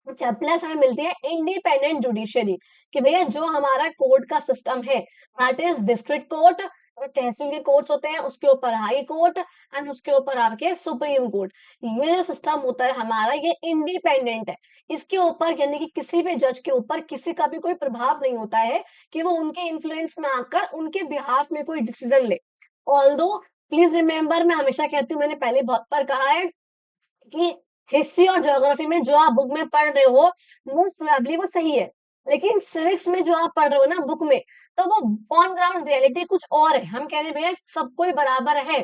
A: अच्छा, प्लस हमें मिलती है इंडिपेंडेंट जुडिशरी कि भैया जो हमारा कोर्ट का सिस्टम है, दैट इज डिस्ट्रिक्ट कोर्ट, तहसील के कोर्ट्स होते हैं, उसके ऊपर हाई कोर्ट एंड उसके ऊपर आपके सुप्रीम कोर्ट। ये जो सिस्टम होता है हमारा, ये इंडिपेंडेंट है। इसके ऊपर यानी कि किसी भी जज के ऊपर किसी का भी कोई प्रभाव नहीं होता है कि वो उनके इन्फ्लुएंस में आकर उनके बिहाफ में कोई डिसीजन ले। ऑल्दो प्लीज रिमेम्बर, मैं हमेशा कहती हूँ, मैंने पहले बहुत बार कहा है कि हिस्ट्री और ज्योग्राफी में जो आप बुक में पढ़ रहे हो, मोस्ट प्रोबेबली वो सही है, लेकिन सिविक्स में जो आप पढ़ रहे हो ना बुक में, तो वो ऑन ग्राउंड रियलिटी कुछ और है। हम कह रहे हैं भैया सब कोई बराबर है,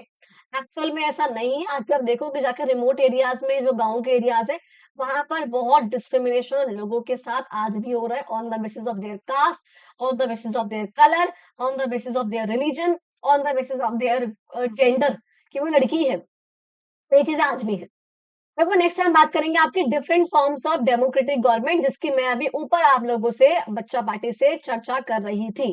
A: एक्चुअल में ऐसा नहीं है। आज आप देखोगे जाकर रिमोट एरियाज में, जो गांव के एरियाज है, वहां पर बहुत डिस्क्रिमिनेशन लोगों के साथ आज भी हो रहा है, on the basis of their caste, on the basis of their colour, on the basis of their religion, on the basis of their gender, कि वो लड़की है। तो ये चीजें आज भी है। देखो नेक्स्ट टाइम बात करेंगे आपकी different forms of democratic government, जिसकी मैं अभी ऊपर आप लोगों से बच्चा पार्टी से चर्चा कर रही थी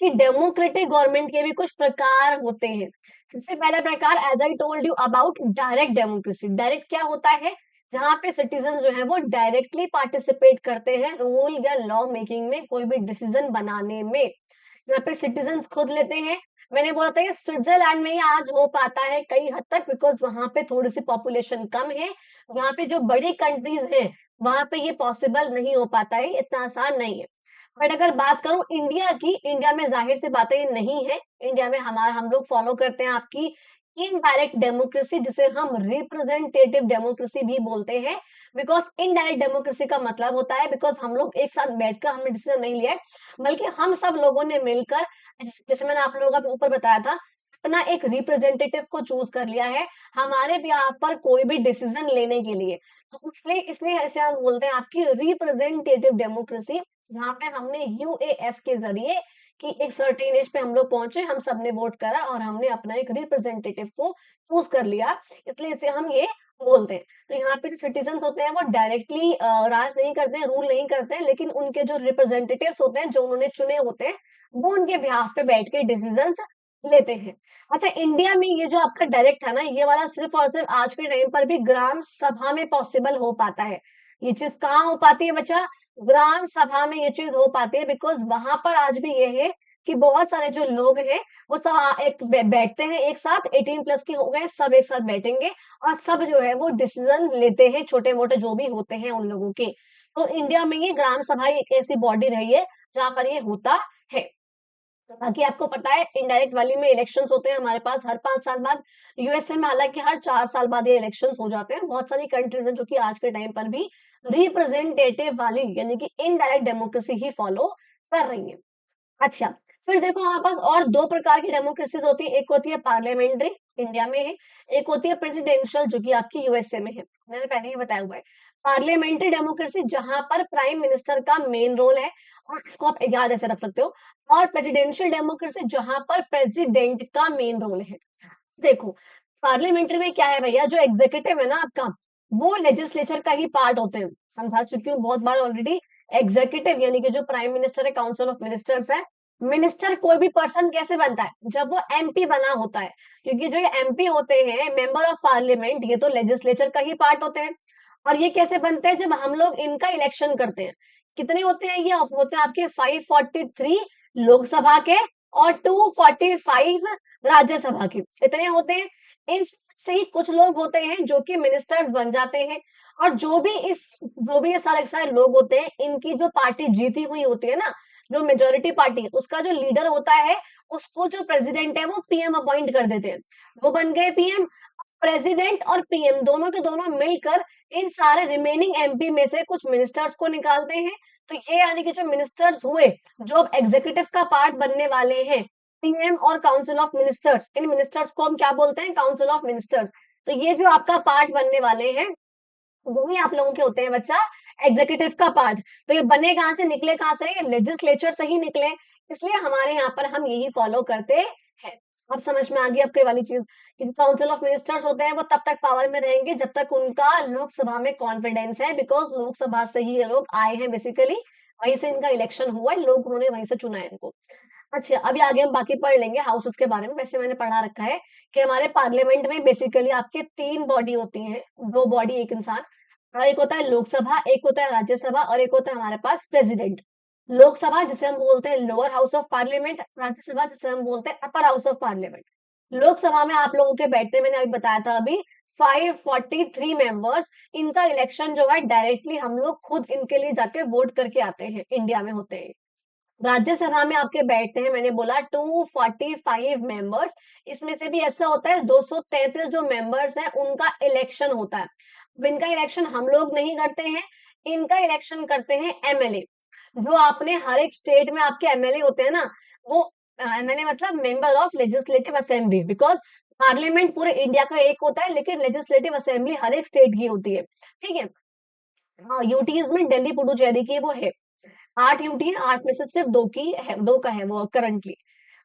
A: कि डेमोक्रेटिक गवर्नमेंट के भी कुछ प्रकार होते हैं। सबसे पहला प्रकार, as I told you about direct democracy. Direct क्या होता है? जहां पे सिटीजन जो है वो डायरेक्टली पार्टिसिपेट करते हैं रूल या लॉ मेकिंग में, कोई भी डिसीजन बनाने में, यहाँ पे सिटीजन खुद लेते हैं। मैंने बोला था ये स्विट्जरलैंड में ही आज हो पाता है कई हद तक, बिकॉज वहां पे थोड़ी सी पॉपुलेशन कम है। वहां पे जो बड़ी कंट्रीज हैं वहां पे ये पॉसिबल नहीं हो पाता है, इतना आसान नहीं है। बट अगर बात करूं इंडिया की, इंडिया में जाहिर सी बात है ये नहीं है। इंडिया में हमारा हम लोग फॉलो करते हैं आपकी इनडायरेक्ट डेमोक्रेसी, जिसे हम रिप्रेजेंटेटिव डेमोक्रेसी भी बोलते हैं। बिकॉज इनडायरेक्ट डेमोक्रेसी का मतलब होता है, बिकॉज हम लोग एक साथ बैठकर हमने डिसीजन नहीं लिया है, बल्कि हम सब लोगों ने मिलकर, जैसे मैंने आप लोगों का ऊपर बताया था, अपना एक रिप्रेजेंटेटिव को चूज कर लिया है हमारे बिहाफ पर कोई भी डिसीजन लेने के लिए। तो इसलिए इसलिए ऐसे हम बोलते हैं आपकी रिप्रेजेंटेटिव डेमोक्रेसी, जहाँ पे हमने यूएएफ के जरिए कि एक सर्टेन एज पे हम लोग पहुंचे, हम सबने वोट करा और हमने अपना एक रिप्रेजेंटेटिव को चूज कर लिया, इसलिए इसे हम ये बोलते हैं। तो यहाँ पे जो सिटीजन होते हैं वो डायरेक्टली राज नहीं करते हैं, रूल नहीं करते हैं, लेकिन उनके जो रिप्रेजेंटेटिव्स होते हैं, जो उन्होंने चुने होते हैं, वो उनके बिहाफ पे बैठ के डिसीजंस लेते हैं। अच्छा, इंडिया में ये जो आपका डायरेक्ट था ना, ये वाला सिर्फ और सिर्फ आज के टाइम पर भी ग्राम सभा में पॉसिबल हो पाता है। ये चीज कहाँ हो पाती है बच्चा? ग्राम सभा में ये चीज हो पाती है, बिकॉज वहां पर आज भी ये है कि बहुत सारे जो लोग हैं वो सब एक बैठते हैं एक साथ, 18 प्लस के हो गए, सब एक साथ बैठेंगे और सब जो है वो डिसीजन लेते हैं, छोटे मोटे जो भी होते हैं उन लोगों के। तो इंडिया में ये ग्राम सभा एक ऐसी बॉडी रही है जहां पर ये होता है। बाकी आपको पता है इनडायरेक्ट वाली में इलेक्शंस होते हैं हमारे पास हर 5 साल बाद। यूएसए में हालांकि हर 4 साल बाद ये इलेक्शंस हो जाते हैं। बहुत सारी कंट्रीज हैं जो कि आज के टाइम पर भी रिप्रेजेंटेटिव वाली यानी कि इनडायरेक्ट डेमोक्रेसी ही फॉलो कर रही है। अच्छा, फिर देखो हमारे पास और दो प्रकार की डेमोक्रेसीज होती है। एक होती है पार्लियामेंट्री, इंडिया में है। एक होती है प्रेसिडेंशियल, जो कि आपकी यूएसए में है। मैंने पहले ही बताया हुआ है। पार्लियामेंट्री डेमोक्रेसी जहां पर प्राइम मिनिस्टर का मेन रोल है, और इसको आप याद ऐसे रख सकते हो। और प्रेसिडेंशियल डेमोक्रेसी जहां पर प्रेसिडेंट का मेन रोल है। देखो, पार्लियामेंट्री में क्या है भैया, जो एग्जीक्यूटिव है ना आपका, वो लेजिस्लेचर का ही पार्ट होते हैं। समझा चुकी हूँ बहुत बार ऑलरेडी। एग्जीक्यूटिव यानी कि जो प्राइम मिनिस्टर है, काउंसिल ऑफ मिनिस्टर्स है। मिनिस्टर कोई भी पर्सन कैसे बनता है? जब वो एमपी बना होता है, क्योंकि जो ये एमपी होते हैं, मेंबर ऑफ पार्लियामेंट, ये तो लेजिस्लेचर का ही पार्ट होते हैं। और ये कैसे बनते हैं? जब हम लोग इनका इलेक्शन करते हैं। कितने होते हैं? ये होते हैं आपके 543 लोकसभा के और 245 राज्यसभा के, इतने होते हैं। इन से ही कुछ लोग होते हैं जो कि मिनिस्टर्स बन जाते हैं। और जो भी ये सारे के सारे लोग होते हैं, इनकी जो पार्टी जीती हुई होती है ना, जो मेजोरिटी पार्टी है उसका जो लीडर होता है, उसको जो प्रेसिडेंट है वो पीएम अपॉइंट कर देते हैं, वो बन गए पीएम। प्रेसिडेंट और पीएम दोनों के दोनों मिलकर इन सारे रिमेनिंग एमपी में से कुछ मिनिस्टर्स को निकालते हैं। तो ये यानी कि जो मिनिस्टर्स हुए, जो अब एग्जीक्यूटिव का पार्ट बनने वाले हैं, पीएम और council of ministers, in ministers को हम क्या बोलते हैं? Council of ministers. तो ये जो आपका पार्ट बनने वाले हैं, वही आप लोगों के होते हैं बच्चा, एग्जीक्यूटिव का पार्ट। तो ये बने कहाँ से, निकले कहाँ से? ये लेजिस्लेचर से ही निकले। इसलिए हमारे यहाँ पर हम यही फॉलो करते हैं। अब समझ में आ गई आपके वाली चीज कि काउंसिल ऑफ मिनिस्टर्स होते हैं वो तब तक पावर में रहेंगे जब तक उनका लोकसभा में कॉन्फिडेंस है, बिकॉज लोकसभा से ही ये लोग आए हैं बेसिकली, वहीं से इनका इलेक्शन हुआ है, लोग उन्होंने वहीं से चुना है इनको। अच्छा, अभी आगे हम बाकी पढ़ लेंगे हाउसेस के बारे में। वैसे मैंने पढ़ा रखा है कि हमारे पार्लियामेंट में बेसिकली आपके 3 बॉडी होती हैं, 2 बॉडी 1 इंसान। एक होता है लोकसभा, एक होता है राज्यसभा और एक होता है हमारे पास प्रेसिडेंट। लोकसभा जिसे हम बोलते हैं lower house of parliament, Rajya Sabha जिसे हम बोलते हैं upper house of parliament. Lok Sabha में आप लोगों के बैठते, मैंने अभी बताया था अभी, 543 मेंबर्स। इनका इलेक्शन जो है डायरेक्टली हम लोग खुद इनके लिए जाके वोट करके आते हैं, इंडिया में होते हैं। राज्यसभा में आपके बैठते हैं, मैंने बोला 245 मेंबर्स। इसमें से भी ऐसा होता है 233 जो मेंबर्स हैं उनका इलेक्शन होता है। अब इनका इलेक्शन हम लोग नहीं करते हैं, इनका इलेक्शन करते हैं एमएलए। जो आपने हर एक स्टेट में आपके एमएलए होते हैं ना, वो एमएलए मतलब member of legislative assembly, because parliament पूरे इंडिया का एक होता है लेकिन लेजिस्लेटिव असेंबली हर एक स्टेट की होती है। ठीक है। हाँ, यूटीज में दिल्ली पुडुचेरी की वो है, 8 यूटी है, 8 में से सिर्फ 2 की है, 2 का है वो करंटली।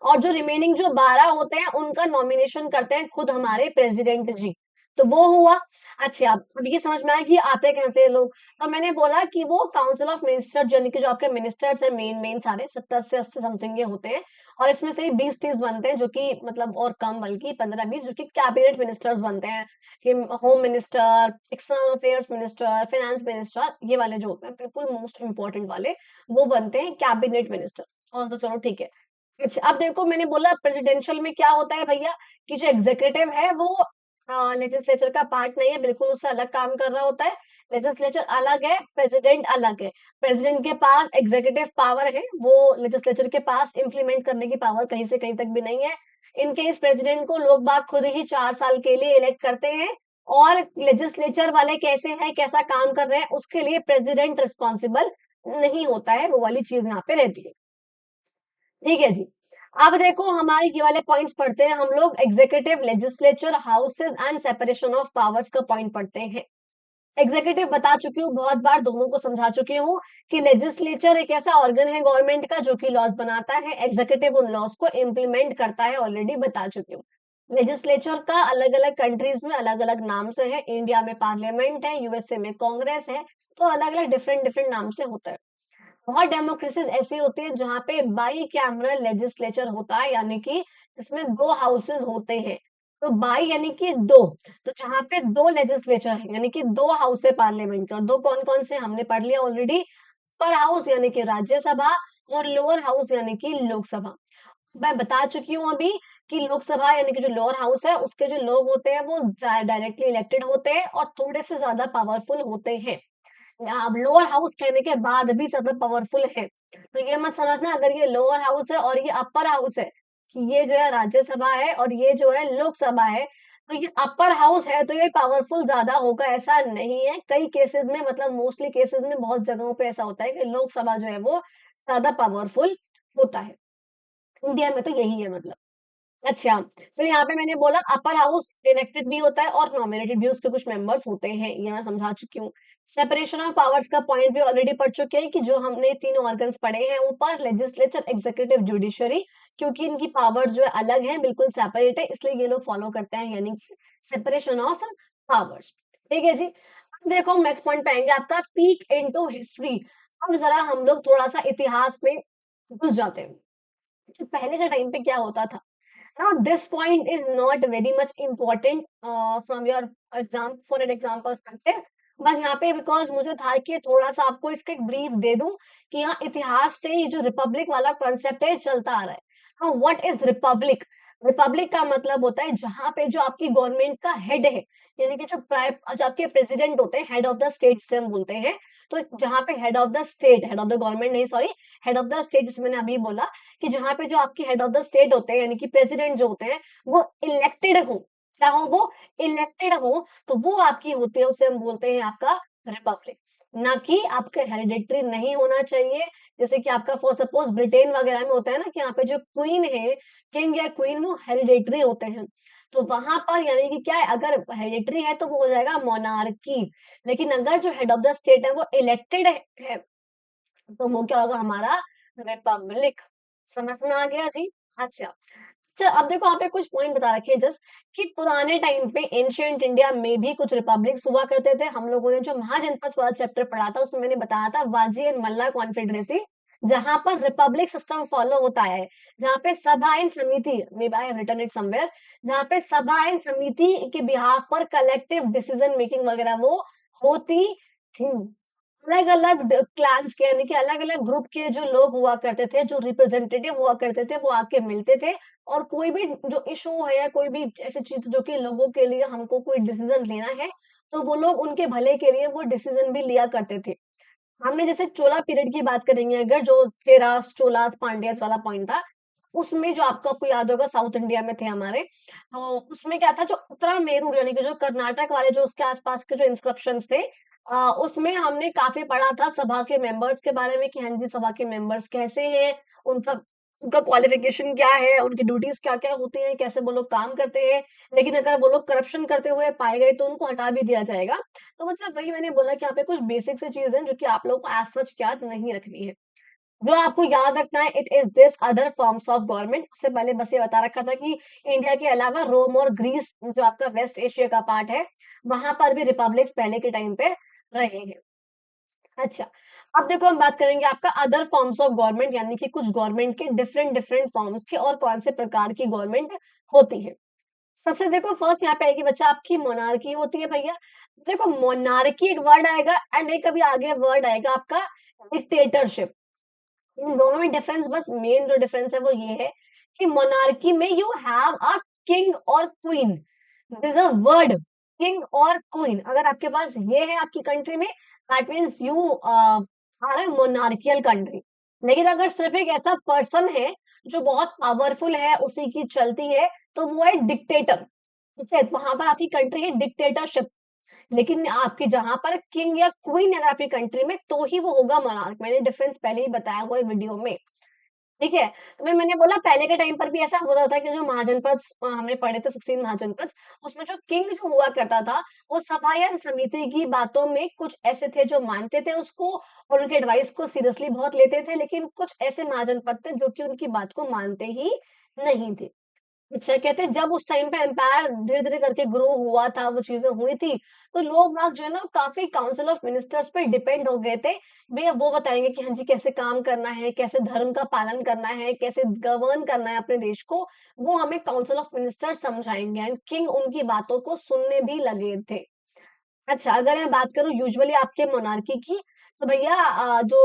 A: और जो रिमेनिंग जो 12 होते हैं उनका नॉमिनेशन करते हैं खुद हमारे प्रेसिडेंट जी। तो वो हुआ। अच्छा, अब ये समझ में आया कि आते कैसे हैं लोग। तो मैंने बोला कि वो काउंसिल ऑफ मिनिस्टर यानी कि जो आपके मिनिस्टर्स हैं मेन मेन सारे 70 से 80 समथिंग के होते हैं। और इसमें से 20-30 बनते हैं जो कि मतलब और कम बल्कि 15-20 जो कि कैबिनेट मिनिस्टर्स बनते हैं, कि home minister, external affairs minister, finance minister, ये वाले जो होते हैं बिल्कुल मोस्ट इंपॉर्टेंट वाले, वो बनते हैं कैबिनेट मिनिस्टर। और तो चलो ठीक है। अच्छा, अब देखो मैंने बोला प्रेसिडेंशियल में क्या होता है भैया, कि जो एग्जीक्यूटिव है वो लेजिस्लेचर का पार्ट नहीं है, बिल्कुल उससे अलग काम कर रहा होता है। लेजिस्लेचर अलग है, प्रेसिडेंट अलग है। प्रेसिडेंट के पास एग्जीक्यूटिव पावर है, वो लेजिस्लेचर के पास इम्प्लीमेंट करने की पावर कहीं से कहीं तक भी नहीं है। इनके इस प्रेसिडेंट को लोग बाग खुद ही 4 साल के लिए इलेक्ट करते हैं। और लेजिस्लेचर वाले कैसे हैं, कैसा काम कर रहे हैं, उसके लिए प्रेसिडेंट रिस्पॉन्सिबल नहीं होता है, वो वाली चीज यहाँ पे रहती है। ठीक है जी। अब देखो हमारे ये वाले पॉइंट्स पढ़ते हैं हम लोग, executive, legislature, houses and separation of powers का पॉइंट पढ़ते हैं। एग्जीक्यूटिव बता चुकी हूँ बहुत बार, दोनों को समझा चुकी हूँ कि लेजिस्लेचर एक ऐसा ऑर्गन है गवर्नमेंट का जो कि लॉज बनाता है, एग्जीक्यूटिव उन लॉज को इम्प्लीमेंट करता है, ऑलरेडी बता चुकी हूँ। लेजिस्लेचर का अलग अलग कंट्रीज में अलग अलग नाम से है, इंडिया में पार्लियामेंट है, यूएसए में कांग्रेस है, तो अलग अलग डिफरेंट डिफरेंट नाम से होता है। बहुत डेमोक्रेसीज ऐसी होती है जहां पे बाई कैमरल लेजिस्लेचर होता है, यानी कि जिसमें 2 हाउसेज होते हैं। तो बाई यानी कि 2, तो जहां पे 2 लेजिस्लेचर है यानी कि 2 हाउस है पार्लियामेंट के, और 2 कौन कौन से हमने पढ़ लिया ऑलरेडी। अपर हाउस यानी कि राज्यसभा, और लोअर हाउस यानी कि लोकसभा। मैं बता चुकी हूँ अभी कि लोकसभा यानी कि जो लोअर हाउस है उसके जो लोग होते हैं वो डायरेक्टली इलेक्टेड होते हैं और थोड़े से ज्यादा पावरफुल होते हैं। अब लोअर हाउस कहने के बाद भी ज्यादा पावरफुल है, तो ये मत समझना अगर ये लोअर हाउस है और ये अपर हाउस है कि ये जो है राज्यसभा है और ये जो है लोकसभा है, तो ये अपर हाउस है तो ये पावरफुल ज्यादा होगा, ऐसा नहीं है। कई केसेस में मतलब मोस्टली केसेस में बहुत जगहों पे ऐसा होता है कि लोकसभा जो है वो ज्यादा पावरफुल होता है। इंडिया में तो यही है मतलब। अच्छा, फिर यहाँ पे मैंने बोला अपर हाउस इलेक्टेड भी होता है और नॉमिनेटेड भी उसके कुछ मेंबर्स होते हैं, ये मैं समझा चुकी हूँ। सेपरेशन ऑफ पावर्स का पॉइंट भी ऑलरेडी पढ़ चुके हैं कि जो हमने 3 ऑर्गन्स पढ़े हैं ऊपर, लेजिस्लेचर, एग्जीक्यूटिव, जुडिशरी, क्योंकि इनकी पावर्स जो है अलग है, बिल्कुल सेपरेट है, इसलिए ये लोग फॉलो करते हैं यानी कि सेपरेशन ऑफ पावर्स। ठीक है जी। अब देखो नेक्स्ट पॉइंट पे आएंगे आपका, पीक इनटू हिस्ट्री। अब जरा हम लोग थोड़ा सा इतिहास में घुस जाते हैं कि पहले के टाइम पे क्या होता था। Now, this point is not very much important from your exam for an exam perspective. बस यहाँ पे बिकॉज मुझे था कि थोड़ा सा आपको इसका एक ब्रीफ दे दूं कि यहाँ इतिहास से ये जो रिपब्लिक वाला कॉन्सेप्ट है चलता आ रहा है। हाँ, व्हाट इज रिपब्लिक? रिपब्लिक का मतलब होता है जहाँ पे जो आपकी गवर्नमेंट का हेड है, यानी कि जो आपके प्रेसिडेंट होते हैं, हेड ऑफ द स्टेट जिसे हम बोलते हैं। तो जहाँ पे head of the state, head of the government नहीं, sorry, head of the state, जिसे मैंने अभी बोला कि जहाँ पे जो आपकी हेड ऑफ द स्टेट होते हैं, यानी कि प्रेसिडेंट जो होते हैं, वो इलेक्टेड हो, क्या हो वो, इलेक्टेड हो, तो वो आपकी होती है, उसे हम बोलते हैं आपका रिपब्लिक। ना कि आपका हेरिडेटरी नहीं होना चाहिए, जैसे कि आपका फॉर सपोज ब्रिटेन वगैरह में होता है ना, कि यहाँ पे जो क्वीन है, किंग या क्वीन, वो हेरिडेटरी होते हैं। तो वहां पर यानी कि क्या है, अगर हेरिडेटरी है तो वो हो जाएगा मोनार्की, लेकिन अगर जो हेड ऑफ द स्टेट है वो इलेक्टेड है तो वो क्या होगा हमारा, रिपब्लिक। समझ में आ गया जी। अच्छा, अच्छा, अब देखो यहाँ पे कुछ पॉइंट बता रखे हैं जस्ट, कि पुराने टाइम पे एंशियंट इंडिया में भी कुछ रिपब्लिक्स हुआ करते थे। हम लोगों ने जो महाजनपद वाला चैप्टर पढ़ा था उसमें मैंने बताया था वाजी एंड मल्ला कॉन्फेडरेसी, जहां पर रिपब्लिक सिस्टम फॉलो होता है, जहां पे सभा एंड समिति, may I have written it somewhere, जहां पे सभा एंड समिति के बिहाफ पर कलेक्टिव डिसीजन मेकिंग वगैरह वो होती थी। अलग अलग क्लान्स के, यानी कि अलग अलग ग्रुप के जो लोग हुआ करते थे, जो रिप्रेजेंटेटिव हुआ करते थे, वो आके मिलते थे, और कोई भी जो इशू है या कोई भी ऐसी चीज जो कि लोगों के लिए हमको कोई डिसीजन लेना है, तो वो लोग उनके भले के लिए वो डिसीजन भी लिया करते थे। हमने जैसे चोला पीरियड की बात करेंगे अगर, जो चेरास चोलास पांड्यास वाला पॉइंट था, उसमें जो आपको याद होगा साउथ इंडिया में थे हमारे, तो उसमें क्या था, जो उत्तरा मेरू यानी कि जो कर्नाटक वाले जो उसके आसपास के जो इंस्क्रिप्शंस थे, उसमें हमने काफी पढ़ा था सभा के मेंबर्स के बारे में, कि हाँ जी सभा के मेंबर्स कैसे हैं, उनका उनका क्वालिफिकेशन क्या है, उनकी ड्यूटीज क्या क्या होती हैं, कैसे वो लोग काम करते हैं, लेकिन अगर वो लोग करप्शन करते हुए पाए गए तो उनको हटा भी दिया जाएगा। तो मतलब वही मैंने बोला कि यहाँ पे कुछ बेसिक से चीजें हैं जो कि आप लोग को एज सच याद नहीं रखनी है। जो आपको याद रखना है, it is this other forms of government. उससे पहले बस ये बता रखा था कि इंडिया के अलावा रोम और ग्रीस जो आपका वेस्ट एशिया का पार्ट है, वहां पर भी रिपब्लिक्स पहले के टाइम पे रहे हैं। अच्छा, अब देखो हम बात करेंगे आपका अदर फॉर्म्स ऑफ गवर्नमेंट, यानी कि कुछ गवर्नमेंट के डिफरेंट डिफरेंट फॉर्म्स के और कौन से प्रकार की गवर्नमेंट होती है। सबसे देखो फर्स्ट यहाँ पे आएगी बच्चा आपकी मोनार्की होती है भैया। देखो मोनार्की एक वर्ड आएगा एंड एक अभी आगे वर्ड आएगा आपका डिक्टेटरशिप। इन दोनों में डिफरेंस, बस मेन जो डिफरेंस है वो ये है कि मोनार्की में यू हैव अ किंग और queen, this a word, king और क्वीन। अगर आपके पास ये है आपकी कंट्री में, that means you are a monarchial country. लेकिन अगर सिर्फ एक ऐसा पर्सन है जो बहुत पावरफुल है, उसी की चलती है, तो वो है डिक्टेटर। ठीक है, वहां पर आपकी कंट्री है डिक्टेटरशिप। लेकिन आपकी जहां पर किंग या क्वीन अगर आपकी कंट्री में, तो ही वो होगा मोनार्क। मैंने डिफरेंस पहले ही बताया हुआ है वीडियो में। ठीक है, तो मैंने बोला पहले के टाइम पर भी ऐसा होता था कि जो महाजनपद हमने पढ़े थे 16 महाजनपद, उसमें जो किंग जो हुआ करता था, वो सभा या समिति की बातों में कुछ ऐसे थे जो मानते थे उसको और उनके एडवाइस को सीरियसली बहुत लेते थे, लेकिन कुछ ऐसे महाजनपद थे जो कि उनकी बात को मानते ही नहीं थे। अच्छा, कहते हैं जब उस टाइम पे एम्पायर धीरे-धीरे करके ग्रो हुआ था, वो चीज़ें हुई थी, तो लोग बाग जो है ना काफ़ी काउंसिल ऑफ मिनिस्टर्स पे डिपेंड हो गए थे। भैया वो बताएँगे कि हाँ जी, कैसे काम करना है, कैसे धर्म का पालन करना है, कैसे गवर्न करना है अपने देश को, वो हमें काउंसिल ऑफ मिनिस्टर्स समझाएँगे एंड किंग उनकी बातों को सुनने भी लगे थे। अच्छा, अगर मैं बात करूँ यूजुअली आपके मोनार्की की, तो भैया जो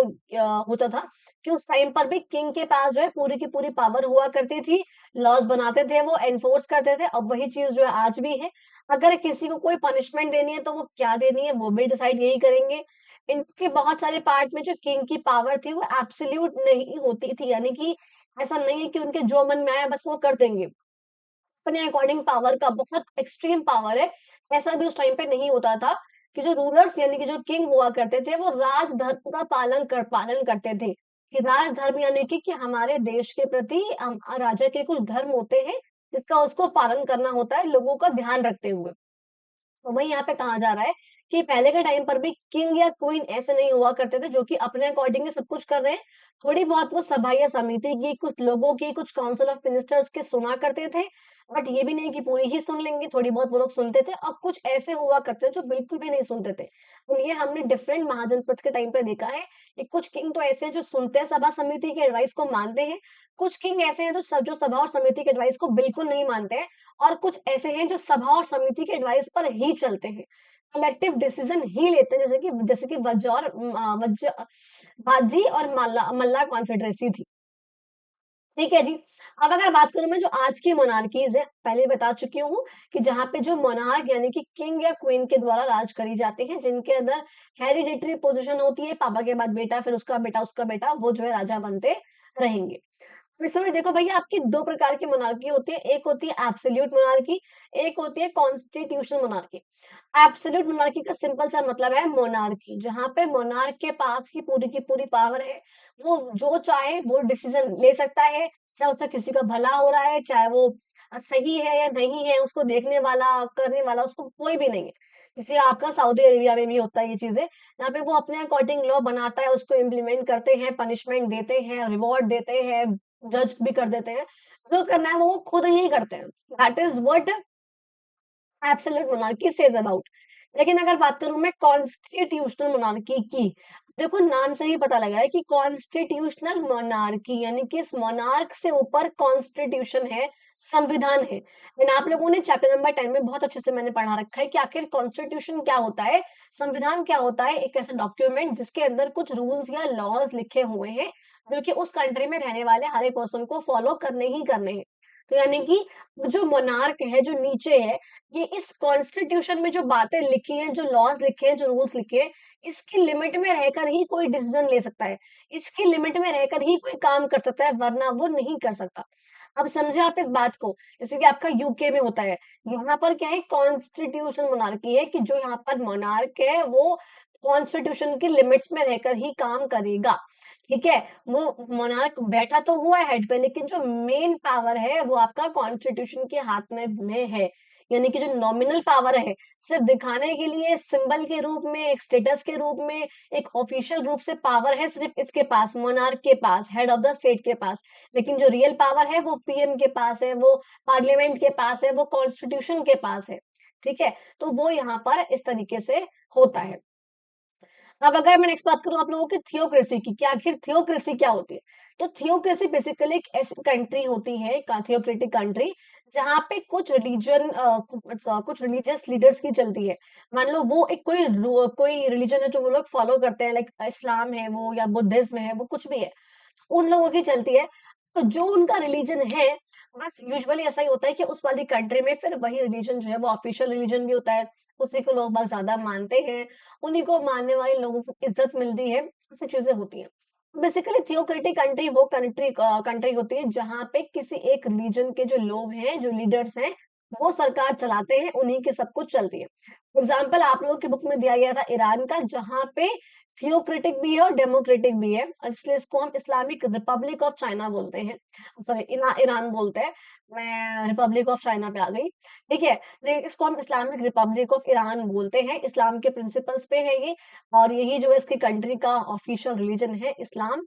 A: होता था कि उस टाइम पर भी किंग के पास जो है पूरी की पूरी पावर हुआ करती थी, लॉज़ बनाते थे वो, एनफोर्स करते थे। अब वही चीज़ जो है आज भी है। अगर किसी को कोई पनिशमेंट देनी है, तो वो क्या देनी है, वो भी डिसाइड यही करेंगे। इनके बहुत सारे पार्ट में जो किंग की पावर थी, वो एब्सोल्यूट नहीं होती थी, यानी कि ऐसा नहीं है कि उनके जो मन में आया बस वो कर देंगे। अपने अकॉर्डिंग पावर का बहुत एक्सट्रीम पावर है। ऐसा भी उस टाइम पे नहीं होता था कि जो रूलर्स यानी कि जो किंग हुआ करते थे वो राजधर्म का पालन करते थे, कि राजधर्म यानी कि हमारे देश के प्रति राजा के कुछ धर्म होते हैं जिसका उसको पालन करना होता है लोगों का ध्यान रखते हुए। तो वही यहाँ पे कहा जा रहा है कि पहले के टाइम पर भी किंग या क्वीन ऐसे नहीं हुआ करते थे जो कि अपने अकॉर्डिंग ही सब कुछ कर रहे हैं। थोड़ी बहुत वो सभा या समिति की, कुछ लोगों की, कुछ काउंसिल ऑफ मिनिस्टर्स के सुना करते थे, बट ये भी नहीं कि पूरी ही सुन लेंगे, थोड़ी बहुत वो लोग सुनते थे, और कुछ ऐसे हुआ करते थे जो बिल्कुल भी नहीं सुनते थे। तो ये हमने डिफरेंट महाजनपद के टाइम पे देखा है कि कुछ किंग तो ऐसे हैं जो सुनते हैं, सभा समिति के एडवाइस को मानते हैं, कुछ किंग ऐसे हैं जो सभा और समिति के एडवाइस को बिल्कुल नहीं मानते हैं, और कुछ ऐसे हैं जो सभा और समिति के एडवाइस पर ही चलते हैं, कलेक्टिव डिसीजन ही लेते हैं, जैसे कि वज्र और वाजी और मल्ला मल्ला कॉन्फेडरेसी थी। ठीक है जी। अब अगर बात करूँ मैं जो आज की मोनार्कीज़ है, पहले ही बता चुकी हूँ कि जहाँ पे जो मोनार्क यानी कि किंग या क्वीन के द्वारा राज करी जाती है, जिनके अंदर हेरिडिटरी पोज़ीशन होती है, पापा के बाद बेटा, फिर उसका बेटा, वो जो है राजा बनते रहेंगे। इसमें देखो भैया आपकी 2 प्रकार की मोनार्की होती है, एक होती है एब्सोल्यूट मोनार्की, एक होती है कॉन्स्टिट्यूशनल मोनार्की। एब्सोल्यूट मोनार्की का सिंपल सा मतलब है मोनार्की, जहाँ पे मोनार्क के पास ही पूरी की पूरी पावर है। वो जो चाहे वो डिसीजन ले सकता है, चाहे उससे किसी का भला हो रहा है, चाहे वो सही है या नहीं है, उसको देखने वाला, करने वाला उसको कोई भी नहीं है। जैसे आपका सऊदी अरेबिया में भी होता है ये चीज़ें, जहाँ पे वो अपने अकॉर्डिंग लॉ बनाता है, उसको इम्प्लीमेंट करते हैं, पनिशमेंट देते हैं, रिवॉर्ड देते हैं, जज भी कर देते हैं। जो करना है वो खुद ही करते हैं। That is what absolute monarchy says about. लेकिन अगर बात करूं मैं कॉन्स्टिट्यूशनल मोनार्की की, देखो नाम से ही पता लग रहा है कि कॉन्स्टिट्यूशनल मोनार्की यानी कि इस मोनार्क से ऊपर कॉन्स्टिट्यूशन है, संविधान है। एंड आप लोगों ने चैप्टर नंबर 10 में बहुत अच्छे से मैंने पढ़ा रखा है कि आखिर कॉन्स्टिट्यूशन क्या होता है, संविधान क्या होता है। एक ऐसा डॉक्यूमेंट जिसके अंदर कुछ रूल्स या लॉज लिखे हुए हैं जो कि उस कंट्री में रहने वाले हर एक पर्सन को फॉलो करने ही करने हैं। तो यानी कि जो मोनार्क है, जो नीचे है, ये इस कॉन्स्टिट्यूशन में जो बातें लिखी हैं, जो लॉज लिखे हैं, जो रूल्स लिखे हैं, इसकी लिमिट में रहकर ही कोई डिसीजन ले सकता है। इसकी लिमिट में रहकर ही कोई काम कर सकता है, वरना वो नहीं कर सकता। अब समझे आप इस बात को, जैसे कि आपका यूके में होता है, यहाँ पर क्या है कॉन्स्टिट्यूशन मोनार्की है कि जो यहाँ पर मोनार्क है वो कॉन्स्टिट्यूशन की लिमिट्स में रहकर ही काम करेगा। ठीक है, वो मोनार्क बैठा तो हुआ है हेड पे, लेकिन जो मेन पावर है वो आपका कॉन्स्टिट्यूशन के हाथ में है। यानी कि जो नॉमिनल पावर है, सिर्फ दिखाने के लिए सिंबल के रूप में, एक स्टेटस के रूप में, एक ऑफिशियल रूप से पावर है सिर्फ इसके पास, मोनार्क के पास, हेड ऑफ द स्टेट के पास। लेकिन जो रियल पावर है वो पीएम के पास है, वो पार्लियामेंट के पास है, वो कॉन्स्टिट्यूशन के पास है। ठीक है, तो वो यहाँ पर इस तरीके से होता है। अब अगर मैं नेक्स्ट बात करूँ आप लोगों की थियोक्रेसी की, कि आखिर थियोक्रेसी क्या होती है? तो थियोक्रेसी बेसिकली एक ऐसी कंट्री होती है, एक थियोक्रेटिक कंट्री, जहाँ पे कुछ रिलीजन कुछ रिलीजियस लीडर्स की चलती है। मान लो वो एक कोई रिलीजन है जो वो लोग फॉलो करते हैं, लाइक इस्लाम है वो या बुद्धिज्म है, वो कुछ भी है। उन लोगों की चलती है। तो जो उनका रिलीजन है, बस यूजुअली ऐसा ही होता है कि उस वाली कंट्री में फिर वही रिलीजन जो है वो ऑफिशियल रिलीजन भी होता है। उसी को लोग बहुत ज़्यादा मानते हैं, उन्हीं को मानने वाले लोगों को इज़्ज़त मिलती है, ऐसी चीज़ें होती हैं। बेसिकली थियोक्रेटिक कंट्री वो कंट्री होती है जहाँ पे किसी एक रिलीजन के जो लोग हैं, जो लीडर्स हैं, वो सरकार चलाते हैं, उन्हीं के सब कुछ चलती है। एग्ज़ाम्पल आप लोगों की बुक में दिया गया था ईरान का, जहाँ पे थियोक्रेटिक भी है और डेमोक्रेटिक भी है, और इसलिए इसको हम इस्लामिक रिपब्लिक ऑफ चाइना बोलते हैं। सॉरी, ईरान बोलते हैं। मैं रिपब्लिक ऑफ चाइना पे आ गई। ठीक है, लेकिन इसको हम इस्लामिक रिपब्लिक ऑफ ईरान बोलते हैं। इस्लाम के प्रिंसिपल्स पे है ये, और यही जो है इसकी कंट्री का ऑफिशियल रिलीजन है इस्लाम।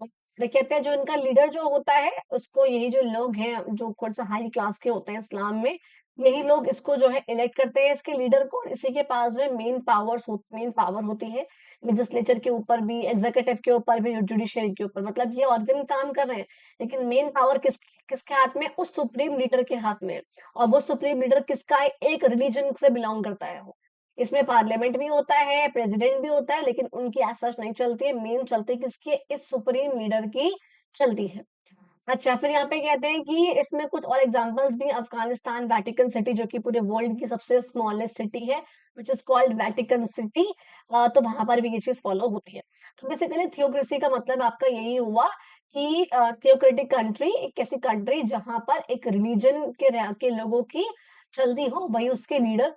A: और ये कहते हैं जो इनका लीडर जो होता है, उसको यही जो लोग हैं जो थोड़ा सा हाई क्लास के होते हैं इस्लाम में, यही लोग इसको जो है इलेक्ट करते हैं इसके लीडर को, और इसी के पास जो है मेन पावर होती है लेजिस्लेचर के ऊपर भी, एग्जीक्यूटिव के ऊपर भी, जुडिशरी के ऊपर। मतलब ये ऑर्गन काम कर रहे हैं, लेकिन मेन पावर किसके हाथ में? उस सुप्रीम लीडर के हाथ में है। और वो सुप्रीम लीडर किसका है? एक रिलीजन से बिलोंग करता है वो। इसमें पार्लियामेंट भी होता है, प्रेसिडेंट भी होता है, लेकिन उनकी एज सच नहीं चलती है। मेन चलती किसकी है? इस सुप्रीम लीडर की चलती है। अच्छा, फिर यहाँ पे कहते हैं कि इसमें कुछ और एग्जांपल्स भी, अफगानिस्तान वेटिकन सिटी जो कि पूरे वर्ल्ड की सबसे स्मॉलेस्ट सिटी है, which is called Vatican city. तो वहां पर भी ये चीज फॉलो होती है। तो बेसिकली थियोक्रेसी का मतलब आपका यही हुआ कि थियोक्रेटिक कंट्री एक ऐसी कंट्री जहां पर एक रिलीजन के लोगों की चलती हो, वही उसके लीडर।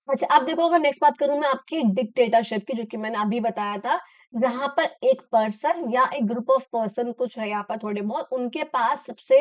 A: अच्छा, अब देखो अगर नेक्स्ट बात करूँ मैं आपकी डिक्टेटरशिप की, जो कि मैंने अभी बताया था, जहाँ पर एक पर्सन या एक ग्रुप ऑफ पर्सन कुछ है यहाँ पर थोड़े बहुत, उनके पास सबसे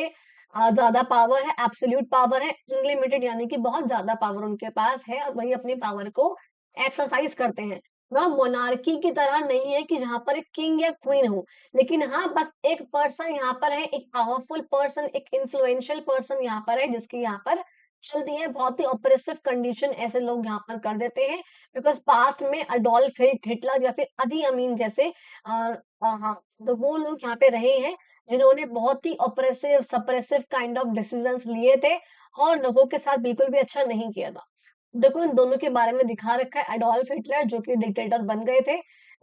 A: ज़्यादा पावर है, एब्सोल्यूट पावर है, अनलिमिटेड यानी कि बहुत ज़्यादा पावर उनके पास है, और वही अपनी पावर को एक्सरसाइज करते हैं। वह मोनार्की की तरह नहीं है कि जहाँ पर एक किंग या क्वीन हो, लेकिन हाँ, बस एक पर्सन यहाँ पर है, एक पावरफुल पर्सन, एक इन्फ्लुएंशियल पर्सन यहाँ पर है, जिसकी यहाँ पर चलती है। बहुत ही ऑप्रेसिव कंडीशन ऐसे लोग यहाँ पर कर देते हैं, बिकॉज़ पास्ट में अडोल्फ हिटलर या फिर अदी अमीन जैसे हाँ, तो वो लोग यहाँ पे रहे हैं, जिन्होंने बहुत ही oppressive, suppressive kind of decisions लिए थे, और लोगों के साथ बिल्कुल भी अच्छा नहीं किया था। देखो इन दोनों के बारे में दिखा रखा है, अडोल्फ हिटलर जो कि डिक्टेटर बन गए थे,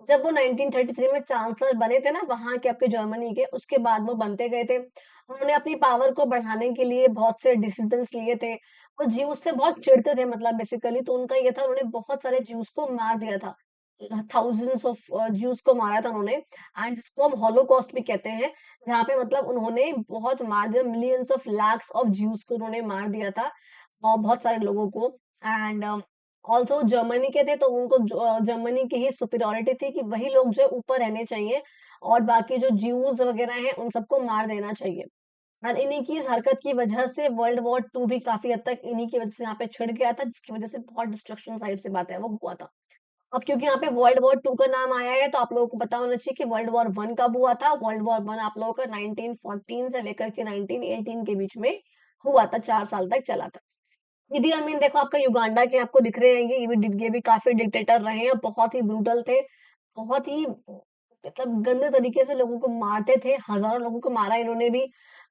A: जब वो 1933 में चांसलर बने थे ना वहाँ के आपके जर्मनी के, उसके बाद वो बनते गए थे। उन्होंने अपनी पावर को बढ़ाने के लिए बहुत से डिसीजंस लिए थे। वो ज्यूस से बहुत चिढ़ते थे मतलब बेसिकली, तो उनका ये था उन्होंने बहुत सारे ज्यूस को मार दिया था। थाउज़ेंड्स ऑफ ज्यूस को मारा था उन्होंने, एंड जिसको हम हॉलोकॉस्ट भी कहते हैं, जहाँ पे मतलब उन्होंने बहुत मार दिया, millions of lakhs of juice को उन्होंने मार दिया था और बहुत सारे लोगों को। एंड ऑल्सो जर्मनी के थे तो उनको जर्मनी की ही सुपीरियॉरिटी थी कि वही लोग जो है ऊपर रहने चाहिए और बाकी जो ज्यूस वगैरह हैं उन सबको मार देना चाहिए। और इन्हीं की इस हरकत की वजह से वर्ल्ड वॉर 2 भी काफ़ी हद तक इन्हीं की वजह से यहाँ पे छिड़ गया था, जिसकी वजह से बहुत डिस्ट्रक्शन, ज़ाहिर सी बात है, वो हुआ था। अब क्योंकि यहाँ पे वर्ल्ड वॉर 2 का नाम आया है तो आप लोगों को पता होना चाहिए कि वर्ल्ड वॉर 1 कब हुआ था। वर्ल्ड वॉर 1 आप लोगों का 1914 से लेकर के 1918 के बीच में हुआ था, 4 साल तक चला था। इदी अमीन देखो आपका युगांडा के आपको दिख रहे हैं ये भी काफ़ी डिक्टेटर रहे हैं, बहुत ही ब्रूटल थे, बहुत ही मतलब गंदे तरीके से लोगों को मारते थे, हज़ारों लोगों को मारा इन्होंने भी।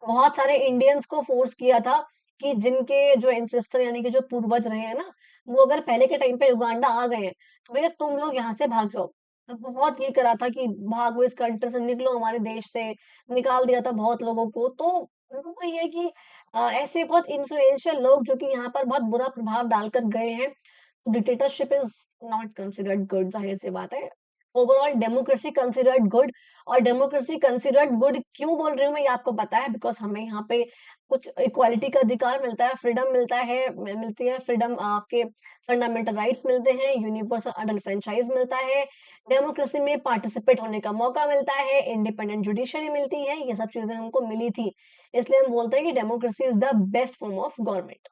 A: बहुत सारे इंडियंस को फ़ोर्स किया था कि जिनके जो एंसेस्टर यानी कि जो पूर्वज रहे हैं ना, वो अगर पहले के टाइम पे युगांडा आ गए हैं, तो भैया तुम लोग यहाँ से भाग जाओ। तो बहुत ये करा था कि भागो इस कंट्री से, निकलो हमारे देश से, निकाल दिया था बहुत लोगों को। तो वो ये है कि ऐसे बहुत इन्फ्लुएंशियल लोग जो कि यहाँ पर बहुत बुरा प्रभाव डालकर गए हैं, dictatorship is not considered good, ज़ाहिर-सी बात है। ओवरऑल डेमोक्रेसी कंसिडर्ड गुड, और डेमोक्रेसी कंसिडर्ड गुड क्यों बोल रही हूँ मैं ये आपको पता है, बिकॉज़ हमें यहाँ पे कुछ इक्वालिटी का अधिकार मिलता है, फ्रीडम मिलता है, मिलती है फ्रीडम, आपके फंडामेंटल राइट्स मिलते हैं, यूनिवर्सल अडल्ट फ्रेंचाइज़ मिलता है, डेमोक्रेसी में पार्टिसिपेट होने का मौका मिलता है, इंडिपेंडेंट जुडिशरी मिलती है, ये सब चीज़ें हमको मिली थी। इसलिए हम बोलते हैं कि democracy is the best form of government.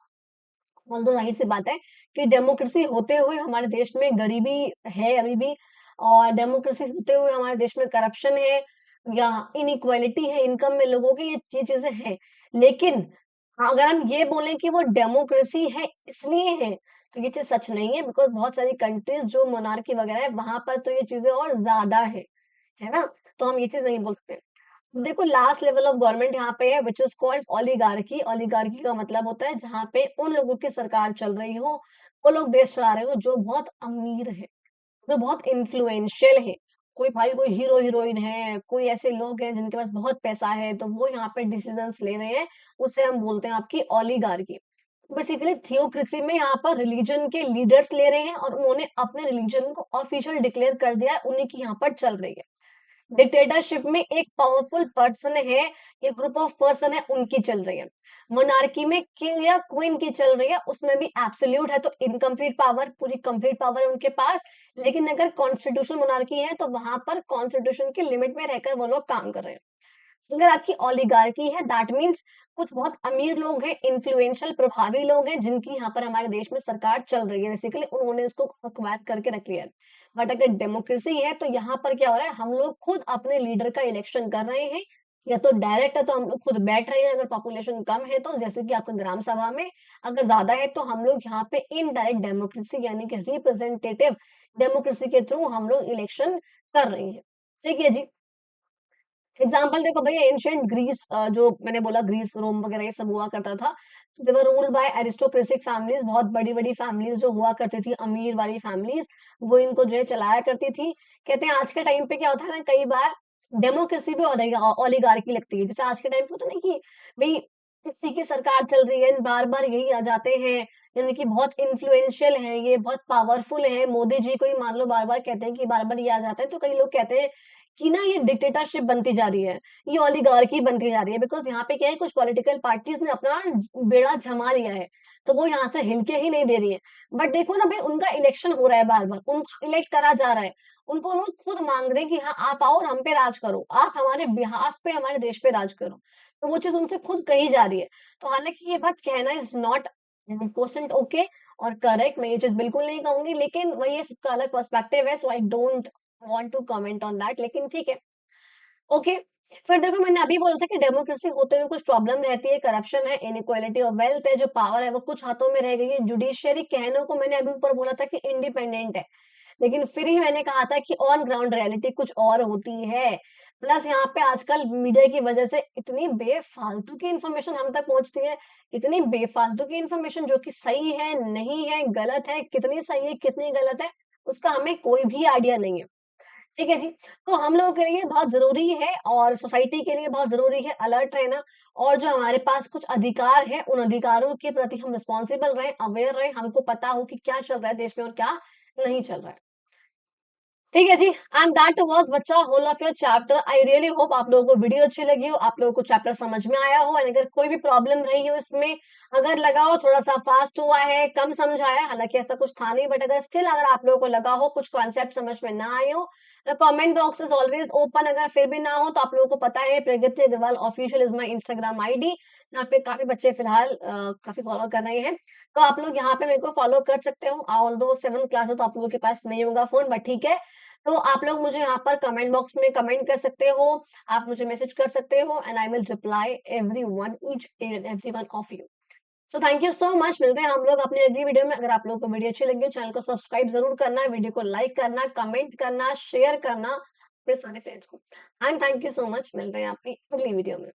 A: Although ज़ाहिर-सी बात है कि डेमोक्रेसी होते हुए हमारे देश में गरीबी है अभी भी, और डेमोक्रेसी होते हुए हमारे देश में करप्शन है या इनइक्वालिटी है इनकम में लोगों की, ये चीज़ें हैं। लेकिन अगर हम ये बोलें कि वो डेमोक्रेसी है इसलिए है, तो ये चीज़ सच नहीं है, बिकॉज़ बहुत सारी कंट्रीज़ जो मोनार्की वगैरह है, वहाँ पर तो ये चीज़ें और ज़्यादा है ना? तो हम ये चीज़ नहीं बोल सकते। देखो लास्ट लेवल ऑफ गवर्नमेंट यहाँ पे है which is called oligarchy. Oligarchy का मतलब होता है जहाँ पे उन लोगों की सरकार चल रही हो, वो लोग देश चला रहे हो जो बहुत अमीर है, जो बहुत इन्फ्लुएंशियल है। कोई हीरो हीरोइन है, कोई ऐसे लोग हैं जिनके पास बहुत पैसा है, तो वो यहाँ पे डिसीजंस ले रहे हैं, उसे हम बोलते हैं आपकी ओलिगार्की। बेसिकली थियोक्रेसी में यहाँ पर रिलीजन के लीडर्स ले रहे हैं और उन्होंने अपने रिलीजन को ऑफिशियल डिक्लेयर कर दिया है, उन्हीं की यहाँ पर चल रही है। डिक्टेटरशिप में एक पावरफुल पर्सन है, ये ग्रुप ऑफ पर्सन है, उनकी चल रही है। मोनार्की में किंग या क्वीन की चल रही है, उसमें भी एब्सोल्यूट है तो इनकम्प्लीट पावर, पूरी कंप्लीट पावर है उनके पास। लेकिन अगर कॉन्स्टिट्यूशनल मोनार्की है तो वहां पर कॉन्स्टिट्यूशन के लिमिट में रहकर वो लोग काम कर रहे हैं। अगर आपकी ओलिगार्की है दैट मीन्स कुछ बहुत अमीर लोग हैं, इन्फ्लुएंशियल प्रभावी लोग हैं जिनकी यहाँ पर हमारे देश में सरकार चल रही है, बेसिकली उन्होंने इसको अक्वायर करके रख लिया है। बट अगर डेमोक्रेसी है तो यहाँ पर क्या हो रहा है, हम लोग खुद अपने लीडर का इलेक्शन कर रहे हैं, या तो डायरेक्ट है तो हम लोग खुद बैठ रहे हैं, अगर पॉपुलेशन कम है तो जैसे कि आपका ग्राम सभा में, अगर ज्यादा है तो हम लोग यहाँ पे इनडायरेक्ट डेमोक्रेसी यानी कि रिप्रेजेंटेटिव डेमोक्रेसी के थ्रू हम लोग इलेक्शन कर रहे हैं। ठीक है जी। एग्जाम्पल देखो भैया एंशिएंट ग्रीस, जो मैंने बोला ग्रीस रोम वगैरह ये सब हुआ करता था, दे वर रूल्ड बाय एरिस्टोक्रेटिक फैमिलीज, बहुत बड़ी बड़ी फैमिलीज जो हुआ करती थी, अमीर वाली फैमिलीज, वो इनको जो है चलाया करती थी। कहते हैं आज के टाइम पे क्या होता है ना, कई बार डेमोक्रेसी भी ओलिगार्की लगती है, जैसे आज के टाइम पे होता है ना कि भाई किसी की सरकार चल रही है, बार बार यही आ जाते हैं, यानी कि बहुत इन्फ्लुएंशियल है, ये बहुत पावरफुल है, मोदी जी को ही मान लो बार बार कहते हैं कि बार बार ये आ जाते हैं, तो कई लोग कहते हैं कि ना ये डिक्टेटरशिप बनती जा रही है, ये ओलिगार्की बनती जा रही है, बिकॉज़ यहाँ पे क्या है, कुछ पॉलिटिकल पार्टीज़ ने अपना बेड़ा जमा लिया है, तो वो यहाँ से हिल के ही नहीं दे रही है। बट देखो ना भाई उनका इलेक्शन हो रहा है बार-बार, उनको इलेक्ट करा जा रहा है, उनको लोग खुद माँग रहे हैं कि हाँ, आप आओ और हम पे राज करो, आप हमारे बिहाफ़ पे हमारे देश पे राज करो। तो वो चीज़ उनसे खुद कही जा रही है। तो हालाँकि ये बात कहना इज़ नॉट 100% ओके और करेक्ट, मैं ये चीज़ बिल्कुल नहीं कहूँगी, लेकिन वही है, सबका अलग पर्सपेक्टिव है, so I don't want to comment on that, लेकिन ठीक है। ओके, फिर देखो मैंने अभी बोला था कि डेमोक्रेसी होते हुए कुछ प्रॉब्लम रहती है, करप्शन है, इनइक्वालिटी ऑफ वेल्थ है, जो पावर है वो कुछ हाथों में रह गई है। जुडिशियरी कहने को मैंने अभी ऊपर बोला था कि इंडिपेंडेंट है, लेकिन फिर ही मैंने कहा था कि ऑन ग्राउंड रियलिटी कुछ और होती है। प्लस यहाँ पे आजकल मीडिया की वजह से इतनी बेफालतू की इन्फॉर्मेशन हम तक पहुँचती है, इतनी बेफालतू की इन्फॉर्मेशन जो कि सही है, नहीं है, गलत है, कितनी सही है, कितनी गलत है, उसका हमें कोई भी आइडिया नहीं है। ठीक है जी। तो हम लोगों के लिए बहुत ज़रूरी है और सोसाइटी के लिए बहुत ज़रूरी है अलर्ट रहना और जो हमारे पास कुछ अधिकार है, उन अधिकारों के प्रति हम रिस्पॉन्सिबल रहें, अवेयर रहें, हमको पता हो कि क्या चल रहा है देश में और क्या नहीं चल रहा है। ठीक है जी, एंड दैट वाज़ बच्चा whole of your chapter. I really hope आप लोगों को वीडियो अच्छी लगी हो, आप लोगों को चैप्टर समझ में आया हो एंड अगर कोई भी प्रॉब्लम रही हो इसमें, अगर लगा हो थोड़ा-सा फास्ट हुआ है, कम समझाया है, हालाँकि ऐसा कुछ था नहीं बट अगर स्टिल अगर आप लोगों को लगा हो कुछ कॉन्सेप्ट समझ में ना आए हो, the comment box is always open. अगर फिर भी ना हो तो आप लोगों को पता है Pragati Agarwal official is my Instagram ID, जहाँ पे काफ़ी बच्चे फिलहाल काफ़ी फॉलो कर रहे हैं। तो आप लोग यहाँ पे मेरे को फॉलो कर सकते हो। ऑल्दो 7th क्लास है तो आप लोगों के पास नहीं होगा फ़ोन बट ठीक है। तो आप लोग मुझे यहाँ पर कमेंट बॉक्स में कमेंट कर सकते हो, आप मुझे मैसेज कर सकते हो and I will reply everyone each and everyone of you. So thank you so much. मिलते हैं हम लोग अपनी अगली वीडियो में। अगर आप लोगों को वीडियो अच्छी लगी हो चैनल को सब्सक्राइब ज़रूर करना, वीडियो को लाइक करना, कमेंट करना, शेयर करना अपने सारे फ्रेंड्स को। And thank you so much. मिलते हैं अपनी अगली वीडियो में।